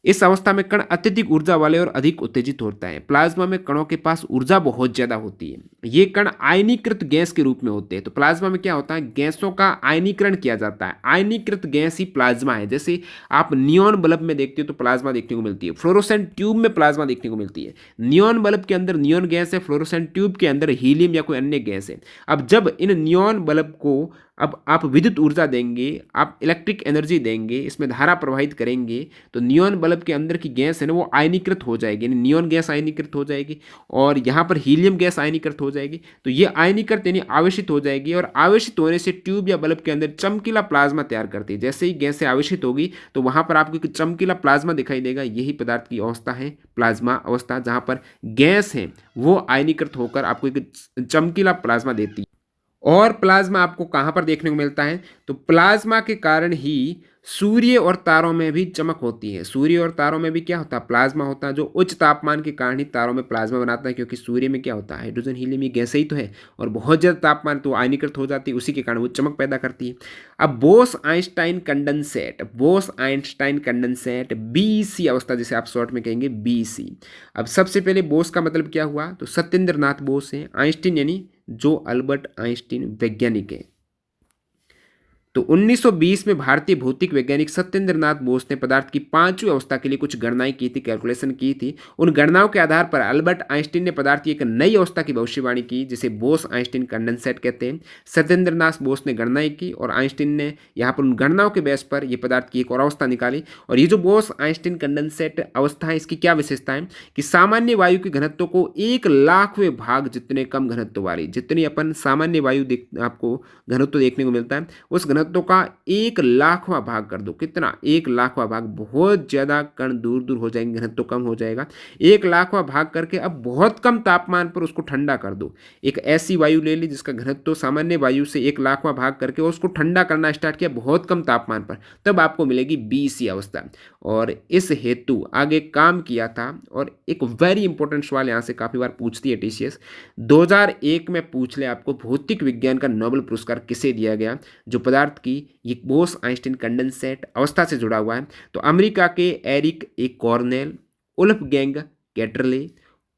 इस अवस्था में कण अत्यधिक ऊर्जा वाले और अधिक उत्तेजित होता है। प्लाज्मा में कणों के पास ऊर्जा बहुत ज्यादा होती है, ये कण आयनीकृत गैस के रूप में होते हैं। तो प्लाज्मा में क्या होता है, गैसों का आयनीकरण किया जाता है। आयनीकृत गैस ही प्लाज्मा है। जैसे आप नियॉन बल्ब में देखते हो तो प्लाज्मा देखने को मिलती है, फ्लोरोसेंट ट्यूब में प्लाज्मा देखने को मिलती है। नियॉन बल्ब के अंदर नियॉन गैस है, फ्लोरोसेंट ट्यूब के अंदर हीलियम या कोई अन्य गैस है। अब जब इन नियॉन बल्ब को अब आप विद्युत ऊर्जा देंगे, आप इलेक्ट्रिक एनर्जी देंगे, इसमें धारा प्रवाहित करेंगे तो नियॉन बल्ब के अंदर की गैस है ना वो आयनीकृत हो जाएगी, यानी नियॉन गैस आयनीकृत हो जाएगी और यहाँ पर हीलियम गैस आयनीकृत हो जाएगी। तो ये आयनीकृत यानी आवेशित हो जाएगी और आवेशित होने से ट्यूब या बल्ब के अंदर चमकीला प्लाज्मा तैयार करती है। जैसे ही गैस से आवेशित होगी तो वहाँ पर आपको एक चमकीला प्लाज्मा दिखाई देगा। यही पदार्थ की अवस्था है प्लाज्मा अवस्था, जहाँ पर गैस है वो आयनीकृत होकर आपको एक चमकीला प्लाज्मा देती है। और प्लाज्मा आपको कहाँ पर देखने को मिलता है, तो प्लाज्मा के कारण ही सूर्य और तारों में भी चमक होती है। सूर्य और तारों में भी क्या होता है, प्लाज्मा होता है, जो उच्च तापमान के कारण ही तारों में प्लाज्मा बनाता है। क्योंकि सूर्य में क्या होता है, हाइड्रोजन हीलियम ये गैसें ही तो है और बहुत ज़्यादा तापमान तो आयनीकृत हो जाती है, उसी के कारण वो चमक पैदा करती है। अब Bose Einstein condensate, Bose Einstein condensate BC अवस्था, जिसे आप शॉर्ट में कहेंगे बीसी। अब सबसे पहले बोस का मतलब क्या हुआ, तो सत्येंद्र नाथ बोस है। आइंस्टीन यानी जो अल्बर्ट आइंस्टीन वैज्ञानिक है। तो 1920 में भारतीय भौतिक वैज्ञानिक सत्येंद्र नाथ बोस ने पदार्थ की 5वीं अवस्था के लिए कुछ गणनाएं की थी, कैलकुलेशन की थी। उन गणनाओं के आधार पर अल्बर्ट आइंस्टीन ने पदार्थ की एक नई अवस्था की भविष्यवाणी की, जिसे बोस आइंस्टीन कंडेंसेट कहते हैं। सत्येंद्र नाथ बोस ने गणनाएं की और आइंस्टीन ने यहाँ पर उन गणनाओं के बेस पर यह पदार्थ की एक और अवस्था निकाली। और ये जो बोस आइंस्टीन कंडेंसेट अवस्था है, इसकी क्या विशेषता है कि सामान्य वायु के घनत्व को 1,00,000वें भाग जितने कम घनत्व वाली, जितनी अपन सामान्य वायु आपको घनत्व देखने को मिलता है, उस घनत्व का 1,00,000वां भाग कर दो। कितना, 1,00,000वां भाग। बहुत ज्यादा कण दूर दूर हो जाएंगे, घनत्व कम हो जाएगा। 1,00,000वां भाग करके अब बहुत कम तापमान पर उसको ठंडा कर दो। एक ऐसी वायु ले ली जिसका घनत्व सामान्य वायु से 1,00,000वां भाग करके उसको ठंडा करना स्टार्ट किया बहुत कम तापमान पर, तब आपको मिलेगी बीसी अवस्था। और इस हेतु आगे काम किया था। और एक वेरी इंपॉर्टेंट सवाल यहाँ से काफी बार पूछती है टीसीएस, 2001 में पूछ ले आपको, भौतिक विज्ञान का नोबेल पुरस्कार किसे दिया गया जो पदार्थ की ये बोस आइंस्टीन कंडेंसेट अवस्था से जुड़ा हुआ है। तो अमेरिका के एरिक ए कॉर्नेल, वुल्फगैंग कैटरले,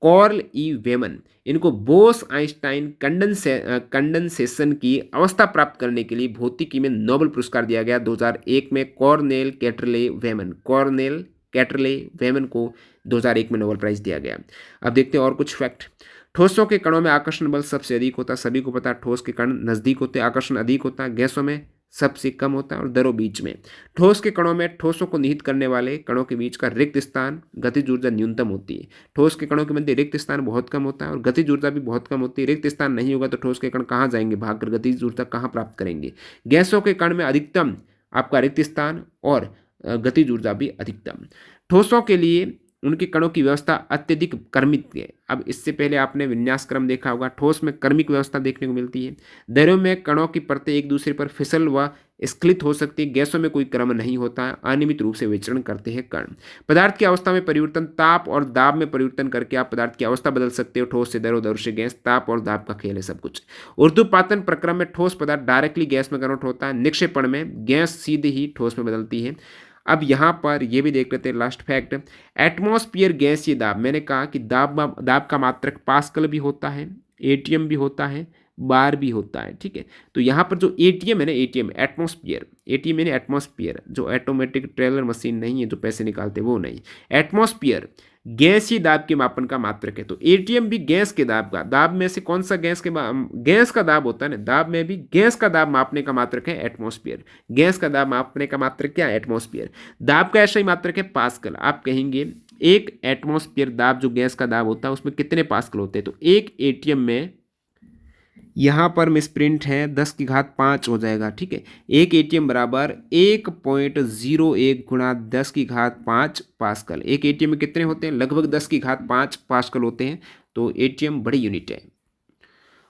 कॉर्ल ई वेमन, इनको बोस आइंस्टाइन कंडेंसेशन की अवस्था प्राप्त करने के लिए भौतिकी में नोबेल पुरस्कार दिया गया 2001 में। कॉर्नेल कैटरले वेमन, कॉर्नेल कैटरले वेमन को 2001 में नोबेल प्राइज दिया गया। अब देखते हैं और कुछ फैक्ट। ठोसों के कणों में आकर्षण बल सबसे अधिक होता है, सभी को पता है। ठोस के कण नजदीक होते हैं, आकर्षण अधिक होता है। गैसों में सबसे कम होता है और द्रव बीच में। ठोस के कणों में ठोसों को निहित करने वाले कणों के बीच का रिक्त स्थान, गतिज ऊर्जा न्यूनतम होती है। ठोस के कणों के मध्य रिक्त स्थान बहुत कम होता है और गतिज ऊर्जा भी बहुत कम होती है। रिक्त स्थान नहीं होगा तो ठोस के कण कहाँ जाएंगे भागकर, गतिज ऊर्जा कहाँ प्राप्त करेंगे। गैसों के कण में अधिकतम आपका रिक्त स्थान और गतिज ऊर्जा भी अधिकतम। ठोसों के लिए उनके कणों की व्यवस्था अत्यधिक क्रमित है। अब इससे पहले आपने विन्यास क्रम देखा होगा, ठोस में क्रमिक व्यवस्था देखने को मिलती है। द्रव्यों में कणों की परतें एक दूसरे पर फिसल व स्खलित हो सकती है। गैसों में कोई क्रम नहीं होता है, अनियमित रूप से विचरण करते हैं कण। पदार्थ की अवस्था में परिवर्तन, ताप और दाब में परिवर्तन करके आप पदार्थ की अवस्था बदल सकते हो। ठोस से द्रव, द्रव से गैस, ताप और दाब का खेल है सब कुछ। ऊर्ध्वपातन प्रक्रम में ठोस पदार्थ डायरेक्टली गैस में कन्वर्ट होता है। निक्षेपण में गैस सीधे ही ठोस में बदलती है। अब यहाँ पर ये भी देख लेते हैं लास्ट फैक्ट, एटमॉस्फेयर गैसीय दाब। मैंने कहा कि दाब का मात्रक पास्कल भी होता है, एटीएम भी होता है, बार भी होता है। ठीक है, तो यहाँ पर जो एटीएम है ना, एटीएम एटमॉस्फेयर, एटीएम यानी एटमॉस्फेयर, जो ऑटोमेटिक ट्रेलर मशीन नहीं है जो पैसे निकालते वो नहीं। एटमॉस्फेयर गैसीय दाब के मापन का मात्रक है। तो एटीएम भी गैस के दाब का, दाब में से कौन सा गैस का दाब होता है ना, दाब में भी गैस का दाब मापने का मात्रक है एटमॉस्फेयर। गैस का दाब मापने का मात्रक क्या है? एटमॉस्फेयर। दाब का ऐसा ही मात्रक है पास्कल। आप कहेंगे एक एटमॉस्फेयर दाब जो गैस का दाब होता है उसमें कितने पास्कल होते हैं? तो एक एटीएम में यहाँ पर मिसप्रिंट है, 10⁵ हो जाएगा। ठीक है, एक एटीएम बराबर 1.01 गुणा 10⁵ पास्कल। एक एटीएम में कितने होते हैं? लगभग 10⁵ पास्कल होते हैं। तो एटीएम बड़ी यूनिट है।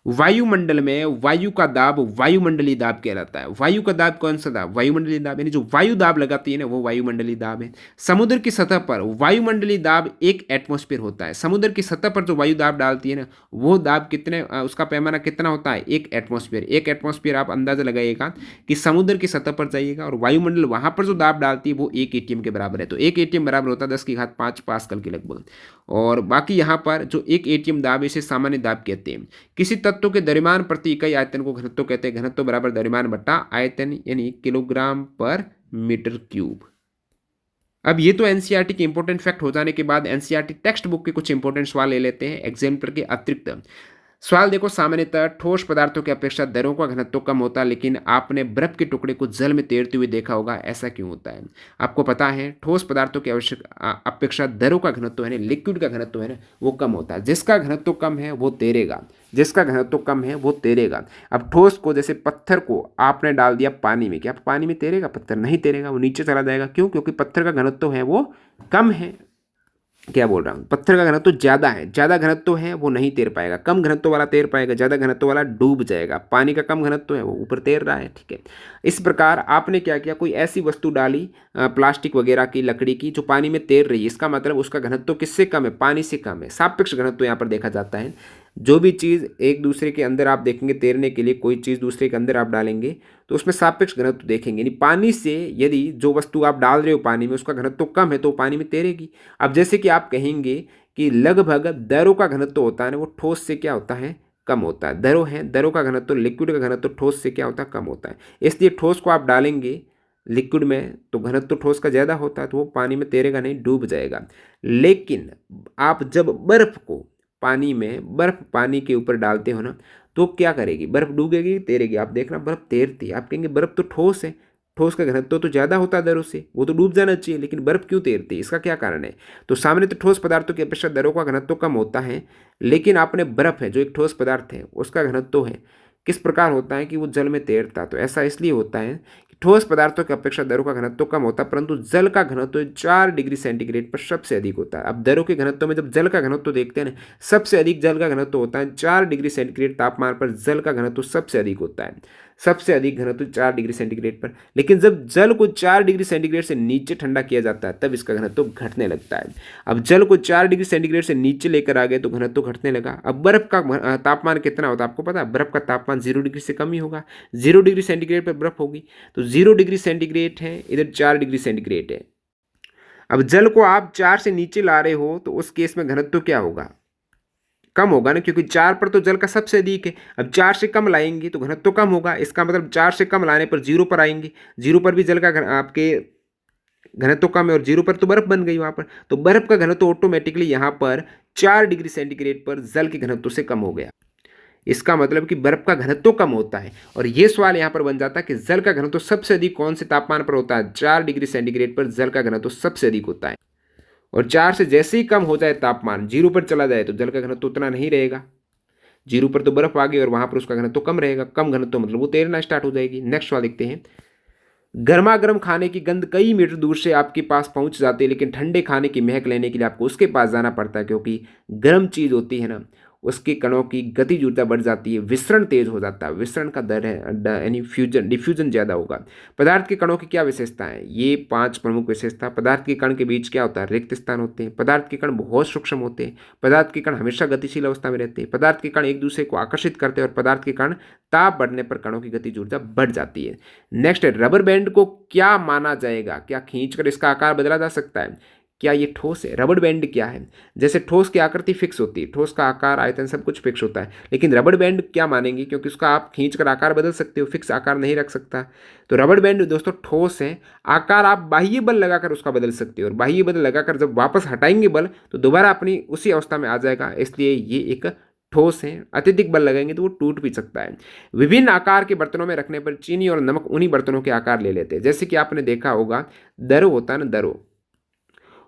वायुमंडल में वायु का दाब वायुमंडलीय दाब कहलाता है। वायु का दाब कौन सा दाब? वायुमंडलीय दाब, यानी जो वायु दाब लगाती है ना वो वायुमंडलीय दाब है। समुद्र की सतह पर वायुमंडलीय दाब 1 एटमॉस्फेयर होता है। समुद्र की सतह पर जो वायु दाब डालती है ना वो दाब कितने, उसका पैमाना कितना होता है? 1 एटमॉस्फेयर। 1 एटमॉस्फेयर आप अंदाजा लगाइएगा कि समुद्र की सतह पर जाइएगा और वायुमंडल वहां पर जो दाब डालती है वो 1 एटीएम के बराबर है। तो 1 एटीएम बराबर होता है 10⁵ पास्कल के लगभग। और बाकी यहाँ पर जो 1 एटीएम दाब है इसे सामान्य दाब कहते हैं। किसी तत्व के द्रव्यमान प्रति इकाई आयतन को घनत्व कहते हैं। घनत्व बराबर द्रव्यमान बटा आयतन, यानी किलोग्राम पर मीटर क्यूब। अब ये तो एनसीईआरटी के इंपॉर्टेंट फैक्ट हो जाने के बाद एनसीईआरटी टेक्स्ट बुक के कुछ इंपॉर्टेंट सवाल ले लेते हैं एग्जाम्पल के अतिरिक्त। सवाल देखो, सामान्यतः ठोस पदार्थों की अपेक्षा द्रव्यों का घनत्व कम होता है, लेकिन आपने बर्फ के टुकड़े को जल में तैरते हुए देखा होगा, ऐसा क्यों होता है? आपको पता है ठोस पदार्थों की अपेक्षा द्रव्यों का घनत्व है ना, लिक्विड का घनत्व है ना वो कम होता है। जिसका घनत्व कम है वो तैरेगा, जिसका घनत्व कम है वो तैरेगा। अब ठोस को, जैसे पत्थर को आपने डाल दिया पानी में, क्या पानी में तैरेगा? पत्थर नहीं तैरेगा, वो नीचे चला जाएगा। क्यों? क्योंकि पत्थर का घनत्व है वो कम है। क्या बोल रहा हूँ? पत्थर का घनत्व ज़्यादा है, ज़्यादा घनत्व है वो नहीं तैर पाएगा। कम घनत्व वाला तैर पाएगा, ज़्यादा घनत्व वाला डूब जाएगा। पानी का कम घनत्व है वो ऊपर तैर रहा है। ठीक है, इस प्रकार आपने क्या किया, कोई ऐसी वस्तु डाली प्लास्टिक वगैरह की, लकड़ी की, जो पानी में तैर रही है, इसका मतलब उसका घनत्व किससे कम है? पानी से कम है। सापेक्ष घनत्व यहाँ पर देखा जाता है। जो भी चीज़ एक दूसरे के अंदर आप देखेंगे तैरने के लिए, कोई चीज़ दूसरे के अंदर आप डालेंगे तो उसमें सापेक्ष घनत्व देखेंगे। यानी पानी से यदि जो वस्तु आप डाल रहे हो पानी में उसका घनत्व कम है तो पानी में तैरेगी। अब जैसे कि आप कहेंगे कि लगभग द्रव का घनत्व होता है ना वो ठोस से क्या होता है? कम होता है। द्रव है, द्रव का घनत्व, लिक्विड का घनत्व ठोस से क्या होता है? कम होता है। इसलिए ठोस को आप डालेंगे लिक्विड में तो घनत्व ठोस का ज़्यादा होता है, तो वो पानी में तैरेगा नहीं, डूब जाएगा। लेकिन आप जब बर्फ को पानी में, बर्फ पानी के ऊपर डालते हो ना तो क्या करेगी? बर्फ डूबेगी, तैरेगी। आप देखना बर्फ तैरती है। आप कहेंगे बर्फ तो ठोस है, ठोस का घनत्व तो ज़्यादा होता है द्रव से, वो तो डूब जाना चाहिए, लेकिन बर्फ क्यों तैरती है? इसका क्या कारण है? तो सामान्य तो ठोस पदार्थों की अपेक्षा द्रव का घनत्व कम होता है, लेकिन आपने बर्फ है जो एक ठोस पदार्थ है उसका घनत्व है किस प्रकार होता है कि वो जल में तैरता है। तो ऐसा इसलिए होता है कि ठोस पदार्थों की अपेक्षा द्रव का घनत्व कम होता है, परंतु जल का घनत्व 4 डिग्री सेंटीग्रेड पर सबसे अधिक होता है। अब द्रव के घनत्व में जब जल का घनत्व देखते हैं ना, सबसे अधिक जल का घनत्व होता है 4 डिग्री सेंटीग्रेड तापमान पर जल का घनत्व सबसे अधिक होता है, सबसे अधिक घनत्व 4 डिग्री सेंटीग्रेड पर। लेकिन जब जल को 4 डिग्री सेंटीग्रेड से नीचे ठंडा किया जाता है तब इसका घनत्व घटने लगता है। अब जल को 4 डिग्री सेंटीग्रेड से नीचे लेकर आ गए तो घनत्व घटने लगा। अब बर्फ का तापमान कितना होता है आपको पता है? बर्फ का तापमान 0 डिग्री से कम ही होगा। 0 डिग्री सेंटीग्रेड पर बर्फ होगी, तो 0 डिग्री सेंटीग्रेड है, इधर 4 डिग्री सेंटीग्रेड है। अब जल को आप 4 से नीचे ला रहे हो तो उस केस में घनत्व क्या होगा? कम होगा ना, क्योंकि 4 पर तो जल का सबसे अधिक है। अब 4 से कम लाएंगे तो घनत्व कम होगा। इसका मतलब 4 से कम लाने पर 0 पर आएंगे, 0 पर भी जल का आपके घनत्व कम है और 0 पर तो बर्फ बन गई वहां पर, तो बर्फ का घनत्व ऑटोमेटिकली यहाँ पर 4 डिग्री सेंटीग्रेड पर जल के घनत्व से कम हो गया। इसका मतलब कि बर्फ का घनत्व कम होता है। और ये सवाल यहाँ पर बन जाता है कि जल का घनत्व सबसे अधिक कौन से तापमान पर होता है? 4 डिग्री सेंटीग्रेड पर जल का घनत्व सबसे अधिक होता है। और 4 से जैसे ही कम हो जाए तापमान, 0 पर चला जाए तो जल का घनत्व उतना नहीं रहेगा। 0 पर तो बर्फ आ गई और वहां पर उसका घनत्व कम रहेगा। कम घनत्व मतलब वो तैरना स्टार्ट हो जाएगी। नेक्स्ट सवाल देखते हैं। गर्मा गर्म खाने की गंध कई मीटर दूर से आपके पास पहुंच जाती है, लेकिन ठंडे खाने की महक लेने के लिए आपको उसके पास जाना पड़ता है, क्योंकि गर्म चीज़ होती है ना, उसके कणों की गतिज ऊर्जा बढ़ जाती है, विसरण तेज हो जाता है, विसरण का दर है यानी फ्यूजन डिफ्यूजन ज़्यादा होगा। पदार्थ के कणों की क्या विशेषता है? ये 5 प्रमुख विशेषता। पदार्थ के कण के बीच क्या होता है? रिक्त स्थान होते हैं। पदार्थ के कण बहुत सूक्ष्म होते हैं। पदार्थ के कण हमेशा गतिशील अवस्था में रहते हैं। पदार्थ के कण एक दूसरे को आकर्षित करते हैं और पदार्थ के कण ताप बढ़ने पर कणों की गतिज ऊर्जा बढ़ जाती है। नेक्स्ट है, रबर बैंड को क्या माना जाएगा? क्या खींचकर इसका आकार बदला जा सकता है? क्या ये ठोस है? रबर बैंड क्या है? जैसे ठोस की आकृति फिक्स होती है, ठोस का आकार आयतन सब कुछ फिक्स होता है, लेकिन रबर बैंड क्या मानेंगे? क्योंकि उसका आप खींचकर आकार बदल सकते हो, फिक्स आकार नहीं रख सकता। तो रबर बैंड दोस्तों ठोस है, आकार आप बाह्य बल लगाकर उसका बदल सकते हो, और बाह्य बल लगाकर जब वापस हटाएंगे बल तो दोबारा अपनी उसी अवस्था में आ जाएगा, इसलिए ये एक ठोस है। अत्यधिक बल लगाएंगे तो वो टूट भी सकता है। विभिन्न आकार के बर्तनों में रखने पर चीनी और नमक उन्हीं बर्तनों के आकार ले लेते हैं। जैसे कि आपने देखा होगा, दरो होता है ना, दरो,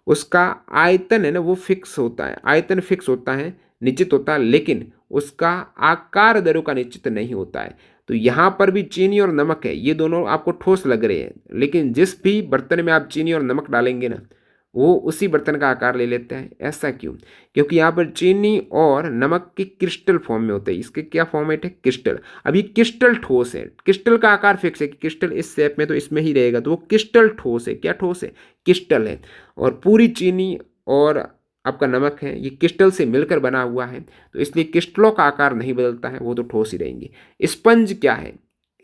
उसका आयतन है ना वो फिक्स होता है, आयतन फिक्स होता है, निश्चित होता है, लेकिन उसका आकार दरों का निश्चित नहीं होता है। तो यहाँ पर भी चीनी और नमक है, ये दोनों आपको ठोस लग रहे हैं, लेकिन जिस भी बर्तन में आप चीनी और नमक डालेंगे ना, वो उसी बर्तन का आकार ले लेते हैं। ऐसा क्यों? क्योंकि यहाँ पर चीनी और नमक के क्रिस्टल फॉर्म में होते हैं। इसके क्या फॉर्मेट है? क्रिस्टल। अब ये क्रिस्टल ठोस है, क्रिस्टल का आकार फिक्स है कि क्रिस्टल इस शेप में तो इसमें ही रहेगा, तो वो क्रिस्टल ठोस है। क्या ठोस है? क्रिस्टल है। और पूरी चीनी और आपका नमक है, ये क्रिस्टल से मिलकर बना हुआ है, तो इसलिए क्रिस्टलों का आकार नहीं बदलता है, वो तो ठोस ही रहेंगे। स्पंज क्या है?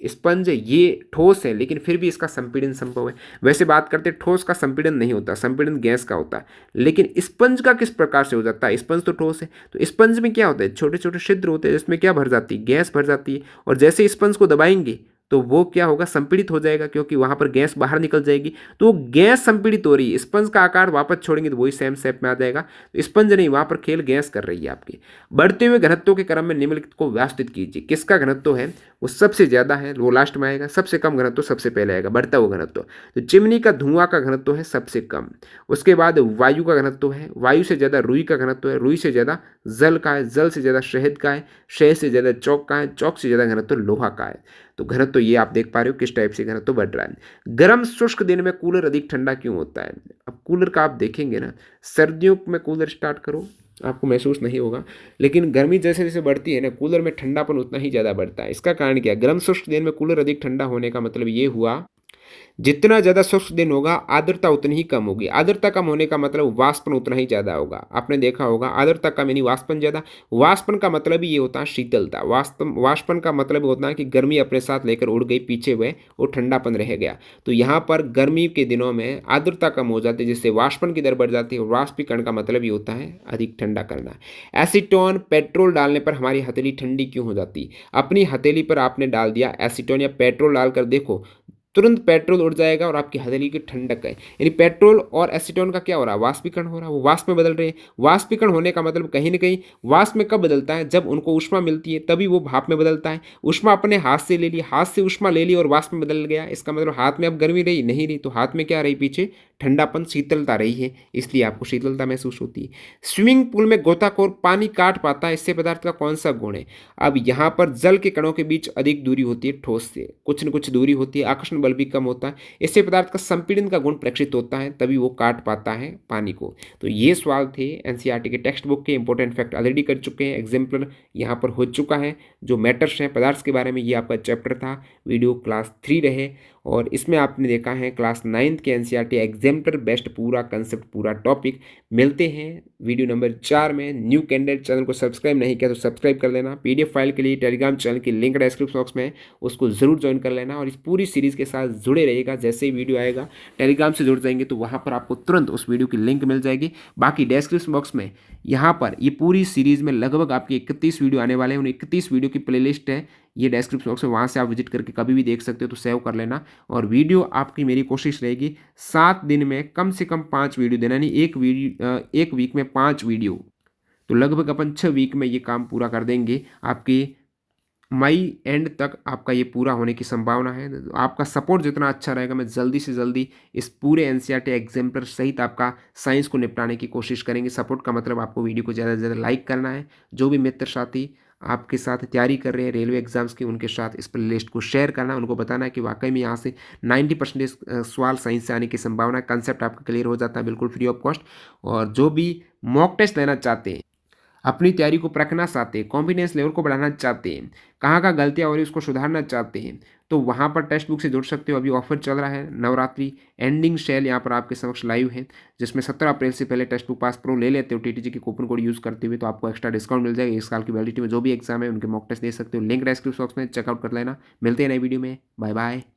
स्पंज ये ठोस है, लेकिन फिर भी इसका संपीड़न संभव है। वैसे बात करते हैं, ठोस का संपीड़न नहीं होता, संपीड़न गैस का होता है, लेकिन स्पंज का किस प्रकार से हो जाता है? स्पंज तो ठोस है, तो स्पंज में क्या होता है? छोटे छोटे छिद्र होते हैं, जिसमें क्या भर जाती है? गैस भर जाती है, और जैसे स्पंज को दबाएंगे तो वो क्या होगा? संपीड़ित हो जाएगा, क्योंकि वहां पर गैस बाहर निकल जाएगी, तो वो गैस संपीड़ित हो रही है। स्पंज का आकार वापस छोड़ेंगे तो वही सेम शेप में आ जाएगा, तो स्पंज नहीं, वहां पर खेल गैस कर रही है आपकी। बढ़ते हुए घनत्वों के क्रम में निम्नलिखित को व्यवस्थित कीजिए। किसका घनत्व है वो सबसे ज्यादा है, वो लास्ट में आएगा। सबसे कम घनत्व सबसे पहले आएगा, बढ़ता हुआ घनत्व। तो चिमनी का धुआं का घनत्व है सबसे कम। उसके बाद वायु का घनत्व है, वायु से ज्यादा रुई का घनत्व है, रुई से ज्यादा जल का है, जल से ज्यादा शहद का है, शहद से ज्यादा चौक का है, चौक से ज्यादा घनत्व लोहा का है। तो घनत्व ये आप देख पा रहे हो किस टाइप से घनत्व बढ़ रहा है। गर्म शुष्क दिन में कूलर अधिक ठंडा क्यों होता है? अब कूलर का आप देखेंगे ना, सर्दियों में कूलर स्टार्ट करो आपको महसूस नहीं होगा, लेकिन गर्मी जैसे जैसे बढ़ती है ना, कूलर में ठंडापन उतना ही ज़्यादा बढ़ता है। इसका कारण क्या है? गर्म शुष्क दिन में कूलर अधिक ठंडा होने का मतलब ये हुआ, जितना ज़्यादा शुष्क दिन होगा आर्द्रता उतनी ही कम होगी। आर्द्रता कम होने का मतलब वाष्पन उतना ही ज़्यादा होगा। आपने देखा होगा, आर्द्रता कम यानी वाष्पन ज़्यादा। वाष्पन का मतलब ही ये होता है शीतलता। वाष्पन का मतलब होता है कि गर्मी अपने साथ लेकर उड़ गई, पीछे हुए वो ठंडापन रह गया। तो यहाँ पर गर्मी के दिनों में आर्द्रता कम हो जाती है, जिससे वाष्पन की दर बढ़ जाती है। वाष्पीकरण का मतलब ये होता है अधिक ठंडा करना। एसीटोन पेट्रोल डालने पर हमारी हथेली ठंडी क्यों हो जाती? अपनी हथेली पर आपने डाल दिया एसीटोन या पेट्रोल डालकर देखो, तुरंत पेट्रोल उड़ जाएगा और आपकी हथेली की ठंडक है। यानी पेट्रोल और एसीटोन का क्या हो रहा है? वाष्पीकरण हो रहा है, वो वाष्प में बदल रहे हैं। वाष्पीकरण होने का मतलब कहीं ना कहीं वाष्प में कब बदलता है? जब उनको ऊष्मा मिलती है तभी वो भाप में बदलता है। ऊष्मा अपने हाथ से ले ली, हाथ से ऊष्मा ले ली और वाष्प में बदल गया। इसका मतलब हाथ में अब गर्मी रही नहीं रही, तो हाथ में क्या रही? पीछे ठंडापन, शीतलता रही है, इसलिए आपको शीतलता महसूस होती है। स्विमिंग पूल में गोताखोर पानी काट पाता है, इससे पदार्थ का कौन सा गुण है? अब यहाँ पर जल के कणों के बीच अधिक दूरी होती है, ठोस से कुछ न कुछ दूरी होती है, आकर्षण बल भी कम होता है, इससे पदार्थ का संपीड़न का गुण प्रक्षित होता है, तभी वो काट पाता है पानी को। तो ये सवाल थे एनसीईआरटी के टेक्स्ट बुक के। इंपॉर्टेंट फैक्ट ऑलरेडी कर चुके हैं, एग्जाम्पल यहाँ पर हो चुका है। जो मैटर्स हैं पदार्थ के बारे में, ये आपका चैप्टर था। वीडियो क्लास 3 रहे, और इसमें आपने देखा है क्लास 9th के एनसीईआरटी एग्जाम्पलर बेस्ट पूरा कंसेप्ट, पूरा टॉपिक। मिलते हैं वीडियो नंबर 4 में। न्यू कैंडिडेट चैनल को सब्सक्राइब नहीं किया तो सब्सक्राइब कर लेना। पीडीएफ फाइल के लिए टेलीग्राम चैनल की लिंक डिस्क्रिप्शन बॉक्स में है, उसको जरूर ज्वाइन कर लेना, और इस पूरी सीरीज़ के साथ जुड़े रहिएगा। जैसे ही वीडियो आएगा टेलीग्राम से जुड़ जाएंगे तो वहाँ पर आपको तुरंत उस वीडियो की लिंक मिल जाएगी। बाकी डिस्क्रिप्शन बॉक्स में यहाँ पर ये पूरी सीरीज़ में लगभग आपकी 31 वीडियो आने वाले हैं, उन 31 वीडियो की प्लेलिस्ट है ये डिस्क्रिप्शन बॉक्स में, वहाँ से आप विजिट करके कभी भी देख सकते हो, तो सेव कर लेना। और वीडियो आपकी, मेरी कोशिश रहेगी 7 दिन में कम से कम 5 वीडियो देना, यानी एक वीक में 5 वीडियो, तो लगभग अपन 6 वीक में ये काम पूरा कर देंगे। आपकी मई एंड तक आपका ये पूरा होने की संभावना है। तो आपका सपोर्ट जितना अच्छा रहेगा, मैं जल्दी से जल्दी इस पूरे एनसीईआरटी एग्जाम्पलर सहित आपका साइंस को निपटाने की कोशिश करेंगे। सपोर्ट का मतलब आपको वीडियो को ज़्यादा से ज़्यादा लाइक करना है। जो भी मित्र साथी आपके साथ तैयारी कर रहे हैं रेलवे एग्ज़ाम्स की, उनके साथ इस प्लेलिस्ट को शेयर करना, उनको बताना कि वाक़ई में यहाँ से 90% सवाल साइंस से आने की संभावना है, कंसेप्ट आपका क्लियर हो जाता है बिल्कुल फ्री ऑफ कॉस्ट। और जो भी मॉक टेस्ट लेना चाहते हैं, अपनी तैयारी को परखना चाहते हैं, कॉन्फिडेंस लेवल को बढ़ाना चाहते हैं, कहाँ गलतियाँ हो रही है उसको सुधारना चाहते हैं, तो वहाँ पर टेक्स्ट बुक से जुड़ सकते हो। अभी ऑफर चल रहा है, नवरात्रि एंडिंग सेल यहाँ पर आपके समक्ष लाइव है, जिसमें 17 अप्रैल से पहले टेक्स्ट बुक पास प्रो ले लेते हो टीटीजी के कूपन कोड यूज़ करते हुए, तो आपको एक्स्ट्रा डिस्काउंट मिल जाएगा। 1 साल की वैलिडिटी में जो भी एग्जाम है उनके मॉक टेस्ट दे सकते हो। लिंक डिस्क्रिप्शन बॉक्स में चेकआउट कर लेना। मिलते हैं नई वीडियो में। Bye bye.